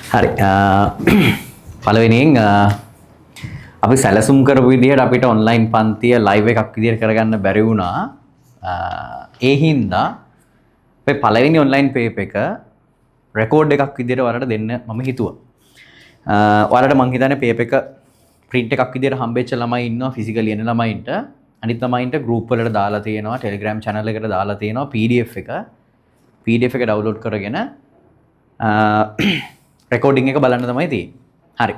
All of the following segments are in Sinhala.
හරි පළවෙනියෙන් අපි සැලසුම් කරපු විදිහට අපිට ඔන්ලයින් පන්තිය ලයිව් එකක් විදිහට කරගන්න බැරි වුණා. ඒ හින්දා අපේ පළවෙනි ඔන්ලයින් පේප් එක රෙකෝඩ් එකක් විදිහට ඔයාලට දෙන්න මම හිතුවා. ඔයාලට මං හිතන්නේ පේප් එක print එකක් විදිහට හම්බෙච්ච ළමයි ඉන්නවා ෆිසිකලි එන ළමයින්ට. අනිත් ළමයින්ට group වලට දාලා තියෙනවා Telegram channel එකට දාලා තියෙනවා PDF එක download කරගෙන රෙකෝඩින් එක බලන්න තමයි තියෙන්නේ. හරි.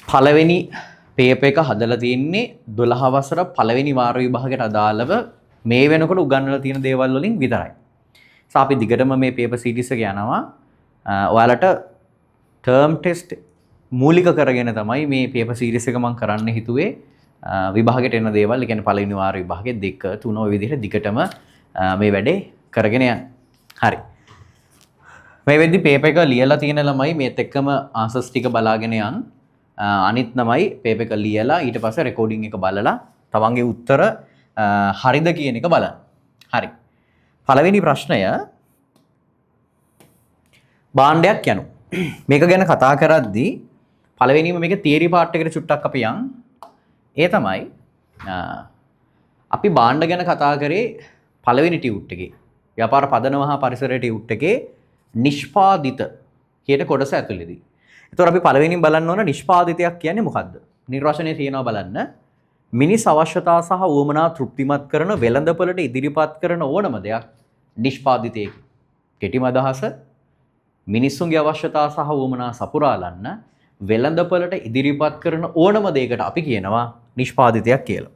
පළවෙනි පේපර් එක හදලා තියෙන්නේ 12 වසර පළවෙනි වාර විභාගයට අදාළව මේ වෙනකොට උගන්වලා තියෙන දේවල් වලින් විතරයි. අපි දිගටම මේ පේපර් සීරීස් එක යනවා. ඔයාලට ටර්ම් ටෙස්ට් මූලික කරගෙන තමයි මේ පේපර් සීරීස් එක මම කරන්න හිතුවේ. විභාගයට එන දේවල්, ඒ කියන්නේ පළවෙනි වාර විභාගේ 2 3 ඔය විදිහට දිගටම මේ වැඩේ කරගෙන යන්න. හරි. මේ වෙද්දි පේපර් එක ලියලා තියෙන ළමයි මේත් එක්කම ආන්සර්ස් ටික බලාගෙන යන්. අනිත් ළමයි පේපර් එක ලියලා ඊට පස්සේ රෙකෝඩින් එක බලලා තමන්ගේ උත්තර හරිද කියන එක බලන්න. හරි. පළවෙනි ප්‍රශ්නය භාණ්ඩයක් යනු. මේක ගැන කතා කරද්දී පළවෙනිම මේක තියරි පාර්ට් එකට චුට්ටක් අපි යන්. ඒ තමයි අපි භාණ්ඩ ගැන කතා කරේ පළවෙනි ටියුට් එකේ. ව්‍යාපාර පදනම හා පරිසරයේ ටියුට් එකේ නිෂ්පාදිත කියන කොටස ඇතුළේදී. ඒතකොට අපි පළවෙනිම බලන්න ඕන නිෂ්පාදිතයක් කියන්නේ මොකක්ද? නිර්වචනයේ තියෙනවා බලන්න. මිනිස් අවශ්‍යතා සහ උවමනා තෘප්තිමත් කරන වෙළඳපොළට ඉදිරිපත් කරන ඕනම දෙයක් නිෂ්පාදිතයකි. කෙටිම අදහස මිනිස්සුන්ගේ අවශ්‍යතා සහ උවමනා සපුරාලන්න වෙළඳපොළට ඉදිරිපත් කරන ඕනම දෙයකට අපි කියනවා නිෂ්පාදිතයක් කියලා.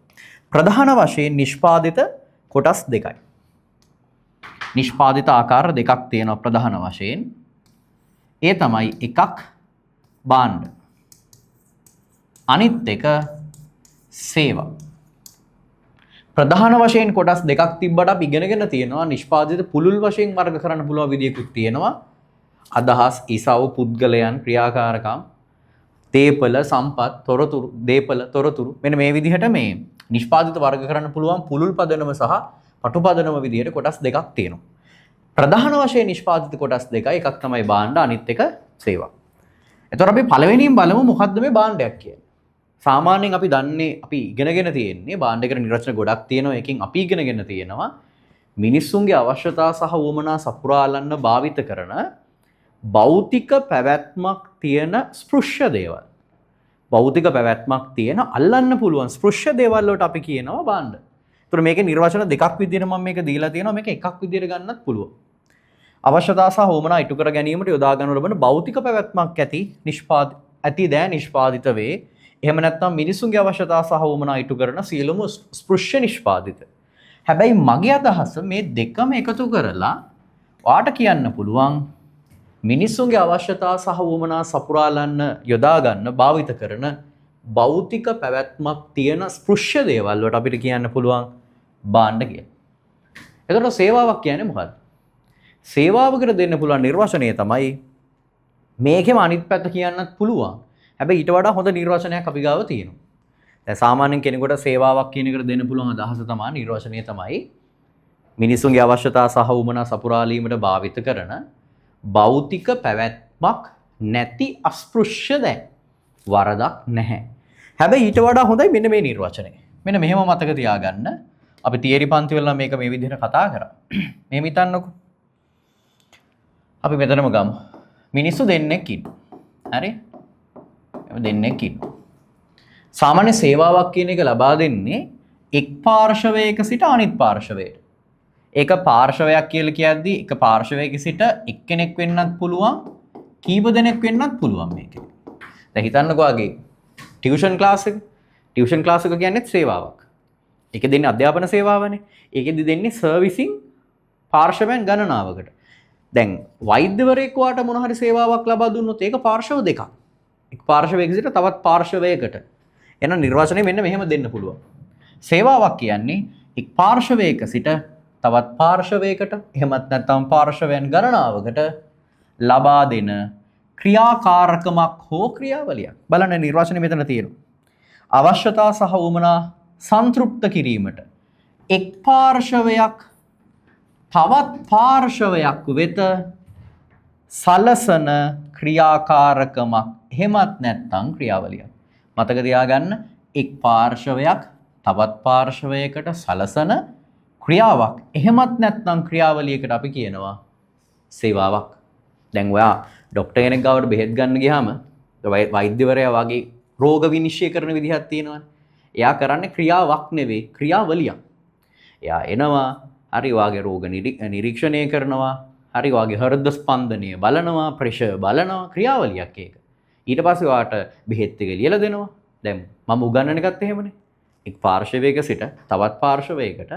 ප්‍රධාන වශයෙන් නිෂ්පාදිත කොටස් දෙකයි. නිෂ්පාදිත ආකාර දෙකක් තියෙනවා ප්‍රධාන වශයෙන්. ඒ තමයි එකක් භාණ්ඩ. අනිත් එක සේවා. ප්‍රධාන වශයෙන් කොටස් දෙකක් තිබ්බට අපි ඉගෙනගෙන තියෙනවා නිෂ්පාදිත පුළුල් වශයෙන් වර්ග කරන්න පුළුවන් විදියකුත් තියෙනවා. අදහස්, ඉසව්, පුද්ගලයන්, ක්‍රියාකාරකම්, තේපල, සම්පත්, තොරතුරු, දේපල, තොරතුරු මෙන්න මේ විදිහට මේ නිෂ්පාදිත වර්ග කරන්න පුළුවන් පුළුල් පදනම සහ පටු පදනම විදිහට කොටස් දෙකක් තියෙනවා. ප්‍රධාන වශයෙන් නිෂ්පාදිත කොටස් දෙකයි. එකක් තමයි භාණ්ඩ, අනිත් එක සේවා. එතකොට අපි පළවෙනියෙන් බලමු මොකද්ද මේ භාණ්ඩයක් කියන්නේ. සාමාන්‍යයෙන් අපි දන්නේ අපි ඉගෙනගෙන තියෙන්නේ භාණ්ඩයකට නිර්වචන ගොඩක් තියෙනවා. එකකින් අපි ඉගෙනගෙන තියෙනවා මිනිස්සුන්ගේ අවශ්‍යතා සහ උවමනා සපුරාලන්න භාවිත කරන භෞතික පැවැත්මක් තියෙන ස්පෘශ්‍ය දේවල්. භෞතික පැවැත්මක් තියෙන අල්ලන්න පුළුවන් ස්පෘශ්‍ය දේවල් වලට අපි කියනවා භාණ්ඩ. ඒතර මේකේ නිර්වචන දෙකක් විදිහට මම මේක දීලා තියෙනවා. මේක එකක් විදිහට ගන්නත් පුළුවන්. අවශ්‍යතා සහ උවමනා ඉටු කර ගැනීමට යොදා ගන්නු ලබන භෞතික පැවැත්මක් ඇති දෑ නිෂ්පාදිත වේ. එහෙම නැත්නම් මිනිසුන්ගේ අවශ්‍යතා සහ උවමනා ඉටු කරන සියලුම ස්පෘශ්‍ය නිෂ්පාදිත. හැබැයි මගේ අදහස මේ දෙකම එකතු කරලා ඔයාට කියන්න පුළුවන් මිනිසුන්ගේ අවශ්‍යතා සහ උවමනා සපුරාලන්න යොදා ගන්න භාවිත කරන භෞතික පැවැත්මක් තියෙන ස්පෘශ්‍ය දේවල් වලට අපිට කියන්න පුළුවන් භාණ්ඩ කියලා. එතකොට සේවාවක් කියන්නේ මොකක්ද? සේවාවකට දෙන්න පුළුවන් නිර්වචනය තමයි මේකෙම අනිත් පැත්ත කියන්නත් පුළුවන්. හැබැයි ඊට වඩා හොඳ නිර්වචනයක් අපි ගාව තියෙනවා. දැන් සාමාන්‍යයෙන් කෙනෙකුට සේවාවක් කියන එකට දෙන්න පුළුවන් අදහස තමයි නිර්වචනය තමයි මිනිසුන්ගේ අවශ්‍යතා සහ උවමනා සපුරාලීමට භාවිත කරන භෞතික පැවැත්මක් නැති අස්පෘශ්‍ය දෑ. වරදක් නැහැ. හැබැයි ඊට වඩා හොඳයි මෙන්න මේ නිර්වචනය. මෙන්න මෙහෙම මතක තියාගන්න. අපි තියරි පන්ති වල මේක මේ විදිහට කතා කරා. මෙහෙම හිතන්නකෝ. අපි මෙතනම ගමු. මිනිස්සු දෙන්නෙක් ඉන්නවා. හරි? දෙන්නෙක් ඉන්නවා. සාමාන්‍ය සේවාවක් කියන එක ලබා දෙන්නේ එක් පාර්ශවයක සිට අනිත් පාර්ශවයට. ඒක පාර්ශවයක් කියලා කියද්දී එක පාර්ශවයක සිට එක්කෙනෙක් වෙන්නත් පුළුවන්, කීප දෙනෙක් වෙන්නත් පුළුවන් මේකේ. දැන් හිතන්නකෝ ආගේ ටියුෂන් ක්ලාස් එක. ටියුෂන් ක්ලාස් එක කියන්නේ සේවාවක්. ඒක දෙන්නේ අධ්‍යාපන සේවාවනේ. ඒකෙදි දෙන්නේ සර්විසින් පාර්ශවයන් ගණනාවකට. දැන් වෛද්‍යවරයෙක් වාට මොන හරි සේවාවක් ලබා දුන්නොත් ඒක පාර්ශව දෙකක්. එක් පාර්ශවයක සිට තවත් පාර්ශවයකට. එන නිර්වචනය මෙන්න මෙහෙම දෙන්න පුළුවන්. සේවාවක් කියන්නේ එක් පාර්ශවයක සිට තවත් පාර්ශවයකට එහෙමත් නැත්නම් පාර්ශවයන් ගණනාවකට ලබා දෙන ක්‍රියාකාරකමක් හෝ ක්‍රියාවලියක්. බලන්න නිර්වචනය මෙතන තියෙනවා. අවශ්‍යතා සහ උවමනා සංතෘප්ත කිරීමට එක් පාර්ශවයක් තවත් පාර්ශවයක් වෙත සලසන ක්‍රියාකාරකමක්. එහෙමත් නැත්නම් ක්‍රියාවලියක්. මතක තියාගන්න එක් පාර්ශවයක් තවත් පාර්ශවයකට සලසන ක්‍රියාවක්. එහෙමත් නැත්නම් ක්‍රියාවලියකට අපි කියනවා සේවාවක්. දැන් ඔයා ડોක්ටර් කෙනෙක් ගාවට බෙහෙත් ගන්න ගියාම වෛද්‍යවරයා වගේ රෝග විනිශ්චය කරන විදිහක් තියෙනවානේ. එයා කරන්නේ ක්‍රියාවක් නෙවෙයි ක්‍රියාවලියක්. එයා එනවා හරි වාගේ රෝග නිරීක්ෂණය කරනවා හරි වාගේ හෘද ස්පන්දනය බලනවා ප්‍රෙෂර් බලනවා ක්‍රියාවලියක් ඒක. ඊට පස්සේ ඔයාට බෙහෙත් එක ලියලා දෙනවා. දැන් මම උගන්වන එකත් එහෙමනේ. එක් පාර්ශවයක සිට තවත් පාර්ශවයකට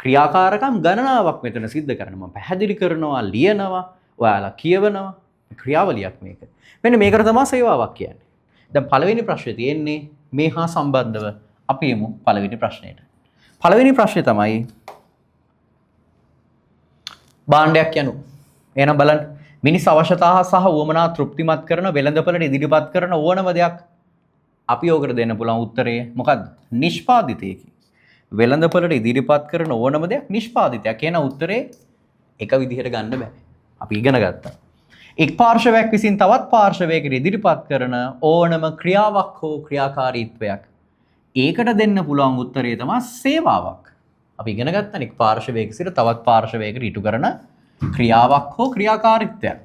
ක්‍රියාකාරකම් ගණනාවක් මෙතන සිද්ධ කරනවා. මම පැහැදිලි කරනවා ලියනවා ඔයාලා කියවනවා ක්‍රියාවලියක් මේක. මෙන්න මේකට තමයි සේවාවක් කියන්නේ. දැන් පළවෙනි ප්‍රශ්නේ තියෙන්නේ මේ හා සම්බන්ධව අපි යමු පළවෙනි ප්‍රශ්නෙට. පළවෙනි ප්‍රශ්නේ තමයි භාණ්ඩයක් යනු. එහෙනම් බලන්න මිනිස් අවශ්‍යතා සහ උවමනා තෘප්තිමත් කරන වෙළඳපළට ඉදිරිපත් කරන ඕනම දෙයක් අපි ඕකට දෙන්න පුළුවන් උත්තරය මොකද්ද? නිෂ්පාදිතයකි. වෙළඳපළට ඉදිරිපත් කරන ඕනම දෙයක් නිෂ්පාදිතයක්. කියන උත්තරේ එක විදිහට ගන්න බෑ. අපි ඉගෙන ගත්තා. එක් පාර්ශවයක් විසින් තවත් පාර්ශවයකට ඉදිරිපත් කරන ඕනම ක්‍රියාවක් හෝ ක්‍රියාකාරීත්වයක්. ඒකට දෙන්න පුළුවන් උත්තරය තමයි සේවාවක්. අපි ඉගෙන ගත්තා එක් පාර්ශවයක සිට තවත් පාර්ශවයකට ඉටු කරන ක්‍රියාවක් හෝ ක්‍රියාකාරීත්වයක්.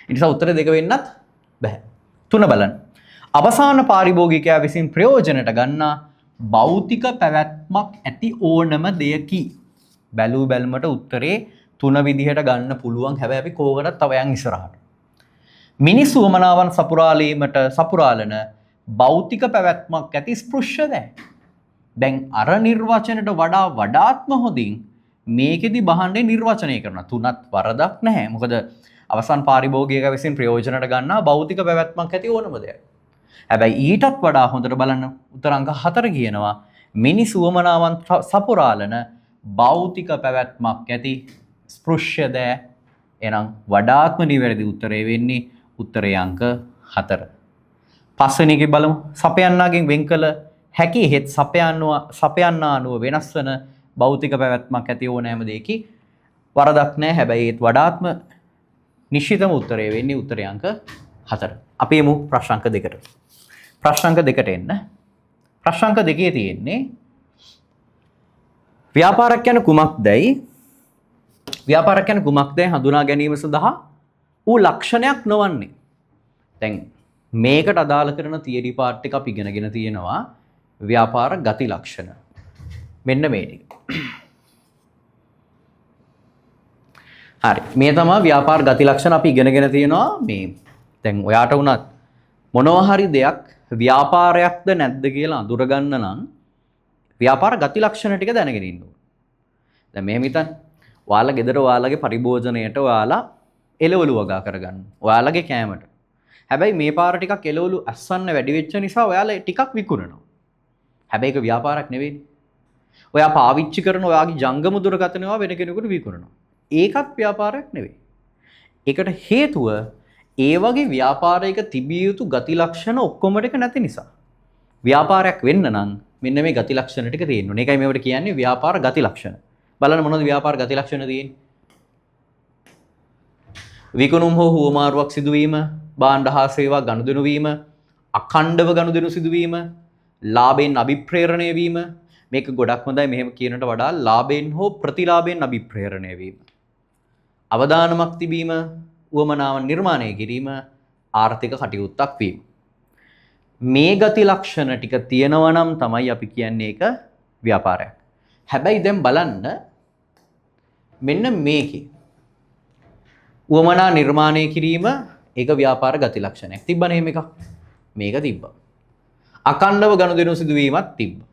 ඒ නිසා උත්තර දෙක වෙන්නත් බෑ. 3 බලන්න. අවසාන පාරිභෝගිකයා විසින් ප්‍රයෝජනට ගන්නා භෞතික පැවැත්මක් ඇති ඕනම දෙයකි. බැලූ බැල්මට උත්තරේ 3 විදිහට ගන්න පුළුවන්. හැබැයි අපි කෝකටත් තව යන් ඉස්සරහට. මිනිස් උවමනාවන් සපුරාලන භෞතික පැවැත්මක් ඇති ස්පෘශ්‍ය දෑ. දැන් අර නිර්වචනයට වඩා වඩාත්ම හොඳින් මේකෙදි බහන්නේ නිර්වචනය කරන තුනත් වරදක් නැහැ. මොකද අවසන් පාරිභෝගිකයා විසින් ප්‍රයෝජනට ගන්නා භෞතික පැවැත්මක් ඇති ඕනම දෙයක්. හැබැයි ඊටත් වඩා හොඳට බලන්න උත්තර අංක 4 කියනවා මිනිස් උවමනාවන් සපුරාලන භෞතික පැවැත්මක් ඇති ස්පෘශ්‍ය දෑ. එනම් වඩාත්ම නිවැරදි උත්තරය වෙන්නේ උත්තරේ අංක 4. පස්වෙනි එකේ බලමු. සපයන්නාගෙන් වෙන් කළ හැකි හෙත් සපයන්නා අනුව වෙනස් වන භෞතික පැවැත්මක් ඇති ඕනෑම දෙයකි. වරදක් නැහැ. හැබැයි ඒත් වඩාත්ම නිශ්චිතම උත්තරය වෙන්නේ උත්තරේ අංක 4. අපි යමු ප්‍රශ්න අංක 2ට. ප්‍රශ්න අංක 2ට එන්න. ප්‍රශ්න අංක 2 තියෙන්නේ ව්‍යාපාරයක් යන කුමක්දයි ව්‍යාපාරයක් යන කුමක්දයි හඳුනා ගැනීම සඳහා ඌ ලක්ෂණයක් නොවන්නේ. දැන් මේකට අදාළ කරන තියරි පාර්ට් එක අපි ඉගෙනගෙන තියෙනවා ව්‍යාපාර ගති ලක්ෂණ. මෙන්න මේ ටික. හරි. මේ තමයි ව්‍යාපාර ගති ලක්ෂණ අපි ඉගෙනගෙන තියෙනවා මේ. දැන් ඔයාට වුණත් මොනවා හරි දෙයක් ව්‍යාපාරයක්ද නැද්ද කියලා අඳුරගන්න නම් ව්‍යාපාර ගති ලක්ෂණ ටික දැනගෙන ඉන්න ඕනේ. දැන් මෙහෙම හිතන්න. ඔයාලා ගෙදර ඔයාලගේ පරිභෝජනයට ඔයාලා එළවලු වගා කරගන්න. ඔයාලගේ කෑමට. හැබැයි මේ පාර ටිකක් එළවලු අස්සන්න වැඩි වෙච්ච නිසා ඔයාලා ටිකක් විකුණනවා. හැබැයි ඒක ව්‍යාපාරයක් නෙවෙයි. ඔයා පාවිච්චි කරන ඔයාගේ ජංගම දුරකථන ඒවා වෙන කෙනෙකුට විකුණනවා. ඒකත් ව්‍යාපාරයක් නෙවෙයි. ඒකට හේතුව ඒ වගේ ව්‍යාපාරයක තිබිය යුතු ගති ලක්ෂණ ඔක්කොම ටික නැති නිසා. ව්‍යාපාරයක් වෙන්න නම් මෙන්න මේ ගති ලක්ෂණ ටික තියෙන්න ඕනේ. ඒකයි මේවට කියන්නේ ව්‍යාපාර ගති ලක්ෂණ. බලන්න මොනවද ව්‍යාපාර ගති ලක්ෂණ තියෙන්නේ? විකුණුම් හෝ හුවමාරුවක් සිදුවීම, භාණ්ඩ හා සේවා ගනුදෙනු වීම, අඛණ්ඩව ගනුදෙනු සිදුවීම, ලාභයෙන් අභිප්‍රේරණය වීම. මේක ගොඩක් හොඳයි මෙහෙම කියනට වඩා ලාභයෙන් හෝ ප්‍රතිලාභයෙන් අභිප්‍රේරණය වීම. අවදානමක් තිබීම, උවමනාවන් නිර්මාණය කිරීම, ආර්ථික කටයුත්තක් වීම. මේ ගති ලක්ෂණ ටික තියෙනවා නම් තමයි අපි කියන්නේ ඒක ව්‍යාපාරයක්. හැබැයි දැන් බලන්න මෙන්න මේකේ උවමනා නිර්මාණය කිරීම ඒක ව්‍යාපාර ගති ලක්ෂණයක්. තිබ්බනේ මේක. මේක තිබ්බා. අඛණ්ඩව ගනුදෙනු සිදුවීමක් තිබ්බා.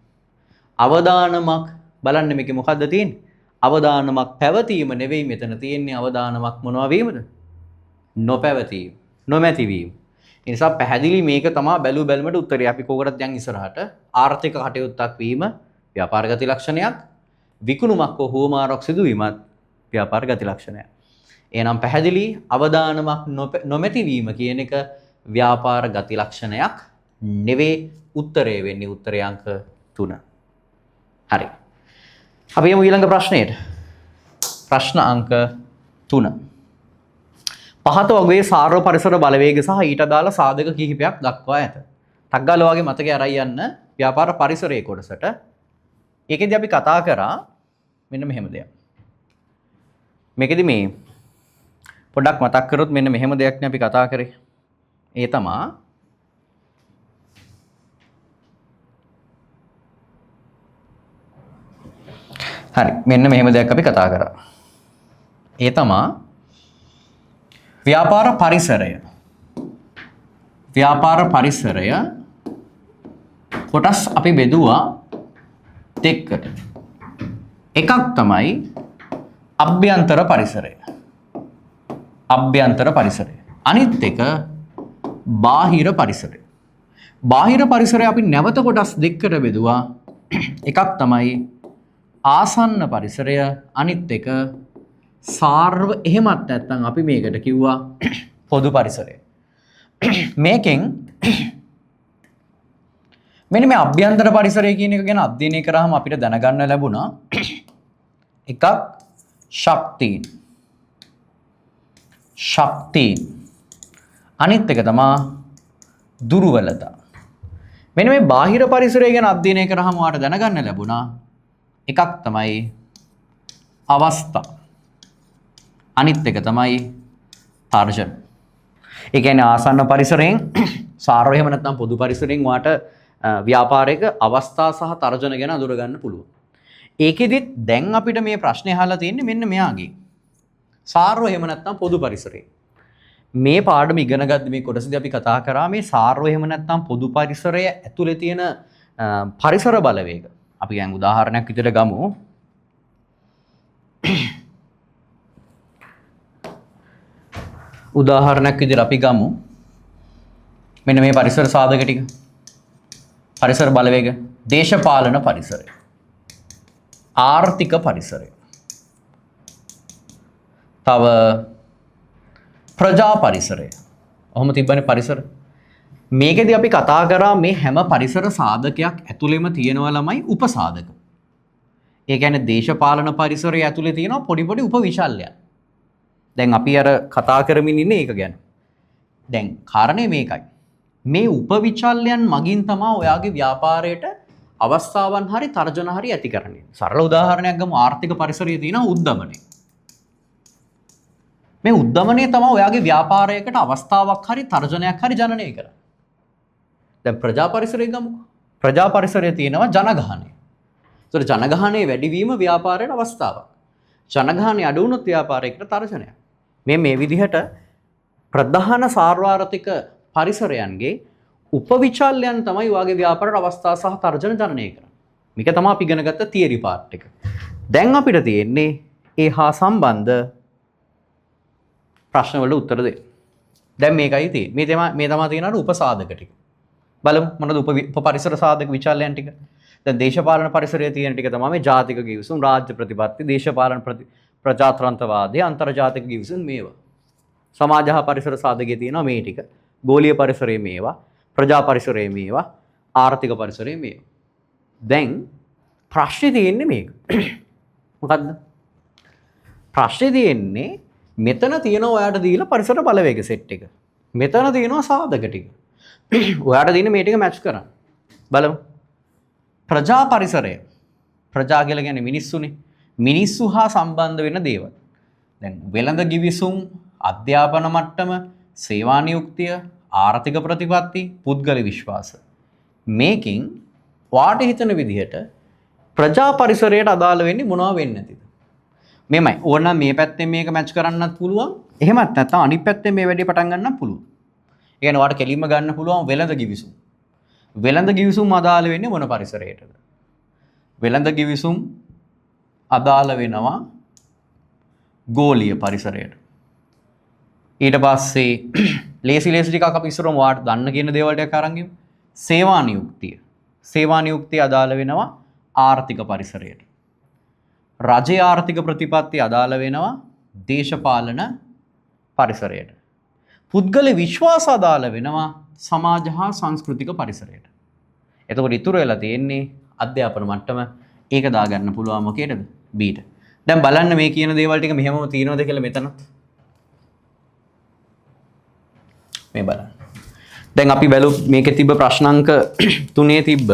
අවදානමක් බලන්න මේකේ මොකද්ද තියෙන්නේ? අවදානමක් පැවතීම නෙවෙයි මෙතන තියෙන්නේ. අවදානමක් මොනවා වීමද? නොපැවතීම, නොමැතිවීම. ඒ නිසා පැහැදිලි මේක තමයි බැලු බැලමට උත්තරය. අපි කෝකටත් යන් ඉස්සරහට ආර්ථික කටයුත්තක් වීම ව්‍යාපාර ගති ලක්ෂණයක්. විකුණුමක් හෝ හුවමාරුවක් සිදුවීමත් ව්‍යාපාර ගති ලක්ෂණයක්. එහෙනම් පැහැදිලි අවදානමක් නොමැතිවීම කියන එක ව්‍යාපාර ගති ලක්ෂණයක් නෙවෙයි. උත්තරය වෙන්නේ උත්තරය අංක 3. හරි. අපි යමු ඊළඟ ප්‍රශ්නයට. ප්‍රශ්න අංක 3. පහත වගේ සාර්ව පරිසර බලවේග සහ ඊට අදාළ සාධක කිහිපයක් දක්වා ඇත. ටග්ගාල වගේ මතකයේ අරයි යන්න ව්‍යාපාර පරිසරයේ කොටසට. ඒකෙදි අපි කතා කරා මෙන්න මෙහෙම දෙයක්. මේකෙදි මේ පොඩ්ඩක් මතක් කරොත් මෙන්න මෙහෙම දෙයක් නේ අපි කතා කරේ. ඒ තමා හරි මෙන්න මෙහෙම දෙයක් අපි කතා කරා. ඒ තමා ව්‍යාපාර පරිසරය. ව්‍යාපාර පරිසරය කොටස් අපි බෙදුවා දෙකකට. එකක් තමයි අභ්‍යන්තර පරිසරය. අභ්‍යන්තර පරිසරය. අනිත් එක බාහිර පරිසරය. බාහිර පරිසරය අපි නැවත කොටස් දෙකකට බෙදුවා. එකක් තමයි ආසන්න පරිසරය, අනිත් එක සාර්ව. එහෙමත් නැත්නම් අපි මේකට කිව්වා පොදු පරිසරය. මේකෙන් මෙන්න මේ අභ්‍යන්තර පරිසරය කියන එක ගැන අධ්‍යයනය කරාම අපිට දැනගන්න ලැබුණා එකක් ශක්තියින්. අනිත් එක තමයි දුර්වලතා. මෙන්න මේ බාහිර පරිසරය ගැන අධ්‍යයනය කරාම ඔයාලට දැනගන්න ලැබුණා එකක් තමයි අවස්ථා. අනිත් එක තමයි තර්ජන. ඒ කියන්නේ ආසන්න පරිසරයෙන් සාර්ව එහෙම නැත්නම් පොදු පරිසරයෙන් ඔයාට ව්‍යාපාරයක අවස්ථා සහ තර්ජන ගැන අඳුර ගන්න පුළුවන්. ඒකෙදිත් දැන් අපිට මේ ප්‍රශ්නේ අහලා තියෙන්නේ මෙන්න මෙයාගේ. සාර්ව එහෙම නැත්නම් පොදු පරිසරය. මේ පාඩම ඉගෙන ගද්දි මේ කොටසදී අපි කතා කරා මේ සාර්ව එහෙම නැත්නම් පොදු පරිසරය ඇතුලේ තියෙන පරිසර බලවේග. අපි දැන් උදාහරණයක් විදිහට ගමු. මෙන්න මේ පරිසර සාධක ටික. පරිසර බලවේග, දේශපාලන පරිසරය, ආර්ථික පරිසරය, තව ප්‍රජා පරිසරය. ඔහොම තිබ්බනේ පරිසර. මේකෙදි අපි කතා කරා මේ හැම පරිසර සාධකයක් ඇතුළෙම තියෙනවා ළමයි උපසාධක. ඒ කියන්නේ දේශපාලන පරිසරය ඇතුලේ තියෙනවා පොඩි පොඩි උපවිශල්‍යයන්. දැන් අපි අර කතා කරමින් ඉන්නේ ඒක ගැන. දැන් කාරණේ මේකයි. මේ උපවිචල්යන් මගින් තමයි ඔයාගේ ව්‍යාපාරයට අවස්ථාවන් හරි තර්ජන හරි ඇති කරන්නේ. සරල උදාහරණයක් ගමු. ආර්ථික පරිසරයේ තියෙන උද්දමනය. මේ උද්දමනය තමයි ඔයාගේ ව්‍යාපාරයකට අවස්ථාවක් හරි තර්ජනයක් හරි ජනනය කරන්නේ. දැන් ප්‍රජා පරිසරය ගමු. ප්‍රජා පරිසරයේ තියෙනවා ජනගහනය. ඒතර ජනගහනයේ වැඩිවීම ව්‍යාපාරයට අවස්ථාවක්. ජනගහනය අඩු වුණොත් ව්‍යාපාරයකට තර්ජනයක්. මේ විදිහට ප්‍රධාන සාර්වාර්ථික පරිසරයන්ගේ උපවිචල්යන් තමයි ඔයාගේ ව්‍යාපාරයට අවස්ථා සහ තර්ජන ජනනය කරන්නේ. මේක තමයි අපි ඉගෙන ගත්ත තියරි පාර්ට් එක. දැන් අපිට තියෙන්නේ ඒ හා සම්බන්ධ ප්‍රශ්න වලට උත්තර දෙන්න. දැන් මේකයි තියෙන්නේ. මේ තමයි තියෙන උපසාධක ටික. බලමු මොනවද උපපරිසර සාධක විචල්යන් ටික. දැන් දේශපාලන පරිසරයේ තියෙන ටික තමයි මේ ජාතික ගිවිසුම්, රාජ්‍ය ප්‍රතිපත්ති, දේශපාලන ප්‍රජාතන්ත්‍රවාදය, අන්තර්ජාතික ගිවිසුම් මේවා. සමාජ හා පරිසර සාධකයේ තියෙනවා මේ ටික. ගෝලීය පරිසරයේ මේවා, ප්‍රජා පරිසරයේ මේවා, ආර්ථික පරිසරයේ මේවා. දැන් ප්‍රශ්නේ තියෙන්නේ මේක. මොකද්ද? ප්‍රශ්නේ තියෙන්නේ මෙතන තියෙනවා ඔයාට දීලා පරිසර බලවේග සෙට් එක. මෙතන තියෙනවා සාධක ටික. ඔයාට දින මේ ටික මැච් කරන්න. බලමු. ප්‍රජා පරිසරය. ප්‍රජා කියලා කියන්නේ මිනිස්සුනේ. මිනිස්සු හා සම්බන්ධ වෙන දේවල්. දැන් වෙළඳ ගිවිසුම්, අධ්‍යාපන මට්ටම, සේවා නියුක්තිය, ආර්ථික ප්‍රතිපත්ති, පුද්ගල විශ්වාස. මේකෙන් ඔයාට හිතන විදිහට ප්‍රජා පරිසරයට අදාළ වෙන්නේ මොනවා වෙන්නේ නැතිද? මෙමය. ඕනනම් මේ පැත්තෙන් මේක මැච් කරන්නත් පුළුවන්. එහෙමත් නැත්නම් අනිත් පැත්තෙන් මේ වැඩේ පටන් ගන්නත් පුළුවන්. ඒ කියන්නේ ඔයාට කෙලින්ම ගන්න පුළුවන් වෙළඳ ගිවිසුම්. වෙළඳ ගිවිසුම් අදාළ වෙන්නේ මොන පරිසරයටද? වෙළඳ ගිවිසුම් අදාළ වෙනවා ගෝලීය පරිසරයට. ඊට පස්සේ ලේසි ටිකක් අපි ඉස්සරම ඔයාට දන්න කියන දේවල් ටිකක් අරන් ගිමු. සේවා නියුක්තිය. සේවා නියුක්තිය අදාළ වෙනවා ආර්ථික පරිසරයට. රජයේ ආර්ථික ප්‍රතිපත්ති අදාළ වෙනවා දේශපාලන පරිසරයට. පුද්ගල විශ්වාස අදාළ වෙනවා සමාජ හා සංස්කෘතික පරිසරයට. එතකොට ඉතුරු වෙලා තියෙන්නේ අධ්‍යාපන මට්ටම. ඒක දාගන්න පුළුවන් මොකේද? B ට. දැන් බලන්න මේ කියන දේවල් ටික මෙහෙමම තියෙනවද කියලා මෙතනත්. මේ බලන්න. දැන් අපි බැලු මේකේ තිබ්බ ප්‍රශ්නාංක 3 තිබ්බ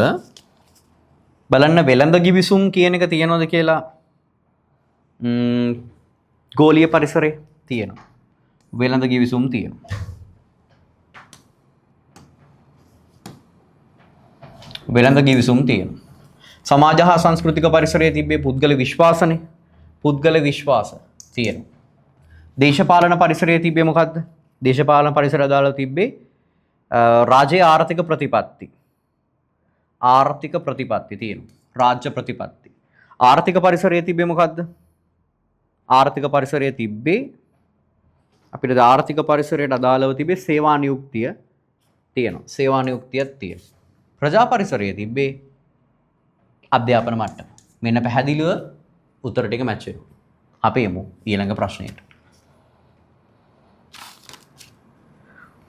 බලන්න වෙළඳ ගිවිසුම් කියන එක තියෙනවද කියලා. ගෝලීය පරිසරයේ තියෙනවා. වෙළඳ ගිවිසුම් තියෙනවා. වෙළඳ ගිවිසුම් තියෙනවා. සමාජ හා සංස්කෘතික පරිසරයේ තිබ්බේ පුද්ගල විශ්වාසනේ. පුද්ගල විශ්වාස තියෙනවා. දේශපාලන පරිසරයේ තිබ්බේ මොකද්ද? දේශපාලන පරිසරය දාලා තිබ්බේ රාජ්‍ය ආර්ථික ප්‍රතිපත්ති. ආර්ථික ප්‍රතිපත්ති තියෙනවා. රාජ්‍ය ප්‍රතිපත්ති. ආර්ථික පරිසරයේ තිබ්බේ මොකද්ද? ආර්ථික පරිසරයේ තිබ්බේ අපිට ආර්ථික පරිසරයට අදාළව තිබ්බේ සේවා නියුක්තිය තියෙනවා. සේවා නියුක්තියක් තියෙනවා. ප්‍රජා පරිසරයේ තිබ්බේ අධ්‍යාපන මට්ටම. මෙන්න පැහැදිලිව උත්තර ටික මැච් වෙනවා. අපි යමු ඊළඟ ප්‍රශ්නයට.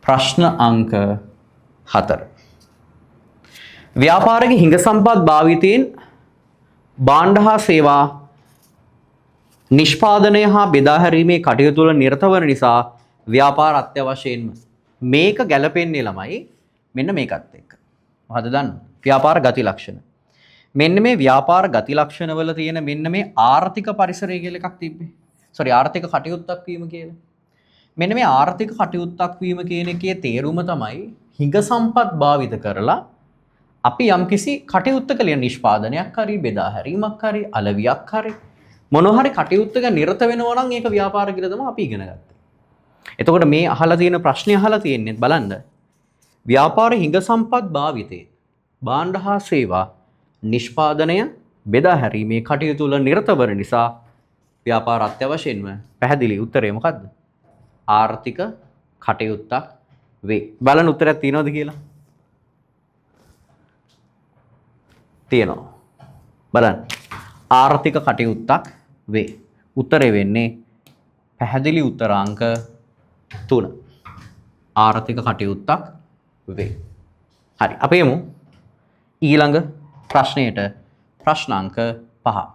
ප්‍රශ්න අංක 4. ව්‍යාපාරික හිඟ සම්පත් භාවිතයෙන් භාණ්ඩ හා සේවා නිෂ්පාදනය හා බෙදා හැරීමේ කටයුතු වල නිරත වන නිසා ව්‍යාපාර අත්‍යවශ්‍යයෙන්ම මේක ගැලපෙන්නේ ළමයි මෙන්න මේකත් එක්ක. මොකද දන්න? ව්‍යාපාර ගති ලක්ෂණ. මෙන්න මේ ව්‍යාපාර ගති ලක්ෂණ වල තියෙන මෙන්න මේ ආර්ථික පරිසරය කියලා එකක් තිබ්බේ. ආර්ථික කටයුත්තක් වීම කියලා. මෙන්න මේ ආර්ථික කටයුත්තක් වීම කියන එකේ තේරුම තමයි හිඟ සම්පත් භාවිත කරලා අපි යම්කිසි කටයුත්තක ලියන නිෂ්පාදනයක් හරි බෙදා හැරීමක් හරි අලවියක් හරි මොන හරි කටයුත්තක නිරත වෙනවා නම් ඒක ව්‍යාපාර කියලා තමයි අපි ඉගෙන ගත්තේ. එතකොට මේ අහලා තියෙන ප්‍රශ්නේ අහලා තියෙන්නේ බලන්න. ව්‍යාපාර හිඟ සම්පත් භාවිතේ භාණ්ඩ හා සේවා නිෂ්පාදනය බෙදා හැරීමේ කටයුතු වල නිරත වන නිසා ව්‍යාපාර අත්‍යවශ්‍යයෙන්ම පැහැදිලි උත්තරය මොකද්ද? ආර්ථික කටයුත්තක් වේ. බලන්න උත්තරයක් තියෙනවද කියලා? තියෙනවා. බලන්න. ආර්ථික කටයුත්තක් වේ. උත්තරේ වෙන්නේ පැහැදිලි උත්තරාංක 3. ආර්ථික කටයුත්තක් වේ. හරි. අපි යමු ඊළඟ ප්‍රශ්නයට. ප්‍රශ්නාංක 5.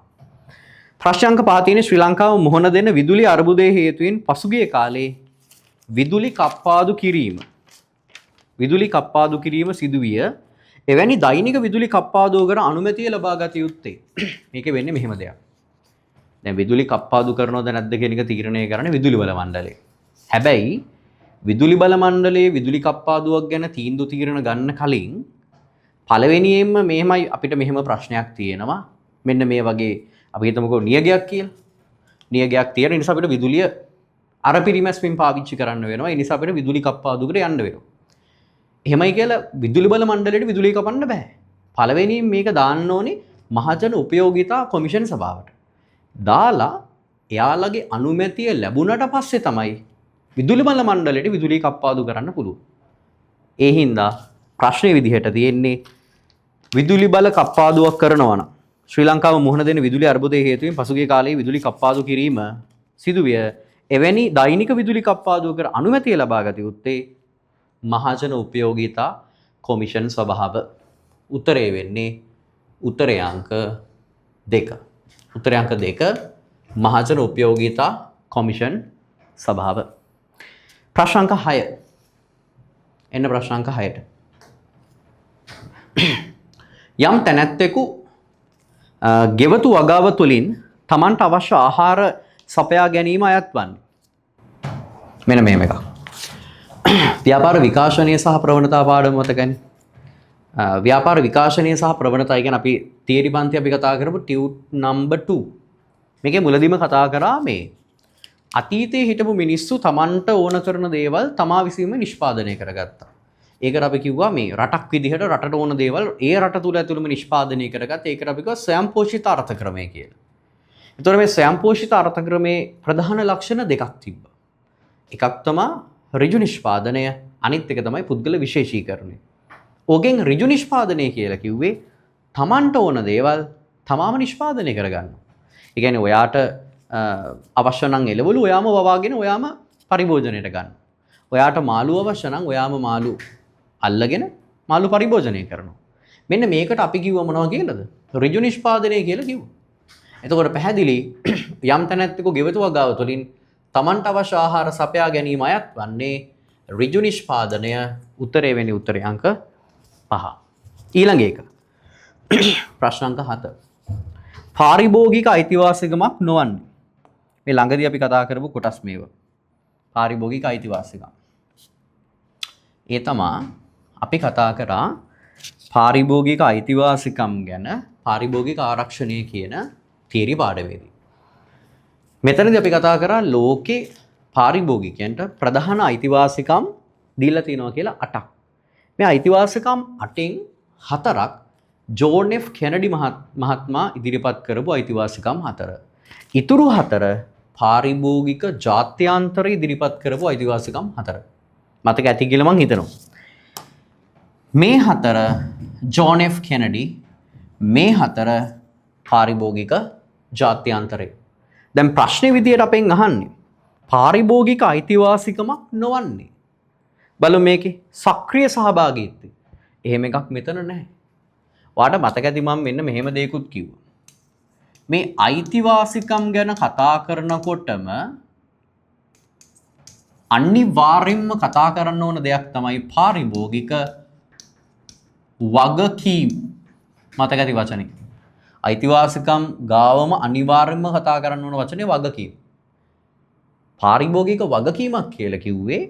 ප්‍රශ්නාංක 5 තියෙන්නේ ශ්‍රී ලංකාව මුහුණ දෙන විදුලි අර්බුදයේ හේතුවෙන් පසුගිය කාලේ විදුලි කප්පාදු කිරීම. විදුලි කප්පාදු කිරීම සිදුවිය. එවැනි දෛනික විදුලි කප්පාදුවකට අනුමැතිය ලබා ගත යුත්තේ. මේකේ වෙන්නේ මෙහෙම දෙයක්. දැන් විදුලි කප්පාදු කරනවද නැද්ද කියන එක තීරණය කරන්නේ විදුලි බල මණ්ඩලය. හැබැයි විදුලි බල මණ්ඩලයේ විදුලි කප්පාදුවක් ගැන තීන්දුව తీරන ගන්න කලින් පළවෙනියෙන්ම මෙහෙමයි අපිට මෙහෙම ප්‍රශ්නයක් තියෙනවා. මෙන්න මේ වගේ අපි හිතමුකෝ නියගයක් කියලා. නියගයක් තියෙන නිසා අපිට විදුලිය අර පිරිමැස්මින් පාවිච්චි කරන්න වෙනවා. ඒ නිසා අපිට විදුලි කප්පාදුවකට යන්න වෙනවා. එහෙමයි කියලා විදුලි බල මණ්ඩලයට විදුලිය කපන්න බෑ. පළවෙනියෙන් මේක දාන්න ඕනේ මහජන උපයෝගිතා කොමිෂන් සභාවට. දාලා එයාලගේ අනුමැතිය ලැබුණට පස්සේ තමයි විදුලි බල මණ්ඩලයට විදුලිය කප්පාදු කරන්න පුළුවන්. ඒ හින්දා ප්‍රශ්නේ විදිහට තියෙන්නේ විදුලි බල කප්පාදුවක් කරනවා නම් ශ්‍රී ලංකාව මුහුණ දෙන විදුලි අර්බුදයේ හේතුවෙන් පසුගිය කාලයේ විදුලි කප්පාදු කිරීම සිදුවිය. එවැනි දෛනික විදුලි කප්පාදුවකට අනුමැතිය ලබා ගත යුත්තේ මහජන උපයෝගිතා කොමිෂන් සභාව. උත්තරේ වෙන්නේ උත්තරේ අංක 2. උත්තරේ අංක 2 මහජන උපයෝගිතා කොමිෂන් සභාව. ප්‍රශ්න අංක 6. එන්න ප්‍රශ්න අංක 6ට. යම් තැනැත්තෙකු ගෙවතු වගාව තුළින් තමන්ට අවශ්‍ය ආහාර සපයා ගැනීම අයත් වන්නේ. මෙන්න මෙහෙම එකක්. ව්‍යාපාර විකාශනය සහ ප්‍රවණතා පාඩම මතකනේ. ව්‍යාපාර විකාශනය සහ ප්‍රවණතා කියන්නේ අපි තියරි පන්ති අපි කතා කරපු ටියුට් නම්බර් 2. මේකේ මුලදීම කතා කරා මේ අතීතයේ හිටපු මිනිස්සු තමන්ට ඕන කරන දේවල් තමා විසින්ම නිෂ්පාදනය කරගත්තා. ඒකට අපි කිව්වා මේ රටක් විදිහට රටට ඕන දේවල් ඒ රට තුල ඇතුළම නිෂ්පාදනය කරගත්ත. ඒකට අපි කිව්වා ස්වයංපෝෂිත අර්ථක්‍රමය කියලා. ඒතකොට මේ ස්වයංපෝෂිත අර්ථක්‍රමයේ ප්‍රධාන ලක්ෂණ දෙකක් තිබ්බා. එකක් තමයි ඍජු නිෂ්පාදනය, අනිත් එක තමයි පුද්ගල විශේෂීකරණය. ඕකෙන් ඍජු නිෂ්පාදනය කියලා කිව්වේ තමන්ට ඕන දේවල් තමාම නිෂ්පාදනය කරගන්න. ඒ කියන්නේ ඔයාට අවශ්‍ය නම් එළවලු ඔයාම වවාගෙන ඔයාම පරිභෝජනයට ගන්න. ඔයාට මාළු අවශ්‍ය නම් ඔයාම මාළු අල්ලගෙන මාළු පරිභෝජනය කරනවා. මෙන්න මේකට අපි කිව්ව මොනවා කියලාද? ඍජු නිෂ්පාදනය කියලා කිව්වා. එතකොට පැහැදිලි යම් තැනැත්තෙකු ගෙවතු වගාව තුළින් තමන්ට අවශ්‍ය ආහාර සපයා ගැනීම අයත් වන්නේ ඍජු නිෂ්පාදනය උත්තරේ වෙන්නේ උත්තරේ අංක 5. ඊළඟ එක. ප්‍රශ්න අංක 7. පාරිභෝගික අයිතිවාසිකමක් නොවන්නේ. මේ ළඟදී අපි කතා කරපු කොටස් මේවා. පාරිභෝගික අයිතිවාසිකම්. ඒ තමා අපි කතා කරා පාරිභෝගික අයිතිවාසිකම් ගැන පාරිභෝගික ආරක්ෂණය කියන තියරි පාඩමේදී. මෙතනදී අපි කතා කරා ලෝකේ පාරිභෝගිකයන්ට ප්‍රධාන අයිතිවාසිකම් දීලා තියෙනවා කියලා 8ක්. මේ අයිතිවාසිකම් 8න් 4ක් ජෝන් F කෙනඩි මහත්මයා ඉදිරිපත් කරපු අයිතිවාසිකම් 4. ඉතුරු 4 පාරිභෝගික ජාත්‍යන්තර ඉදිරිපත් කරපු අයිතිවාසිකම් 4. මතක ඇති කියලා මං හිතනවා. මේ 4 ජෝන් F කෙනඩි, මේ 4 පාරිභෝගික ජාත්‍යන්තරය. දැන් ප්‍රශ්නේ විදියට අපෙන් අහන්නේ පාරිභෝගික අයිතිවාසිකමක් නොවන්නේ. බලමු මේකේ සක්‍රීය සහභාගීත්වය. එහෙම එකක් මෙතන නැහැ. ඔයාට මතක ඇති මම මෙන්න මෙහෙම දෙයක්ත් කිව්වා. මේ අයිතිවාසිකම් ගැන කතා කරනකොටම අනිවාර්යෙන්ම කතා කරන්න ඕන දෙයක් තමයි පාරිභෝගික වගකීම්. මතක ඇති වචනේ. අයිතිවාසිකම් ගාවම අනිවාර්යෙන්ම කතා කරන්න ඕන වචනේ වගකීම්. පාරිභෝගික වගකීමක් කියලා කිව්වේ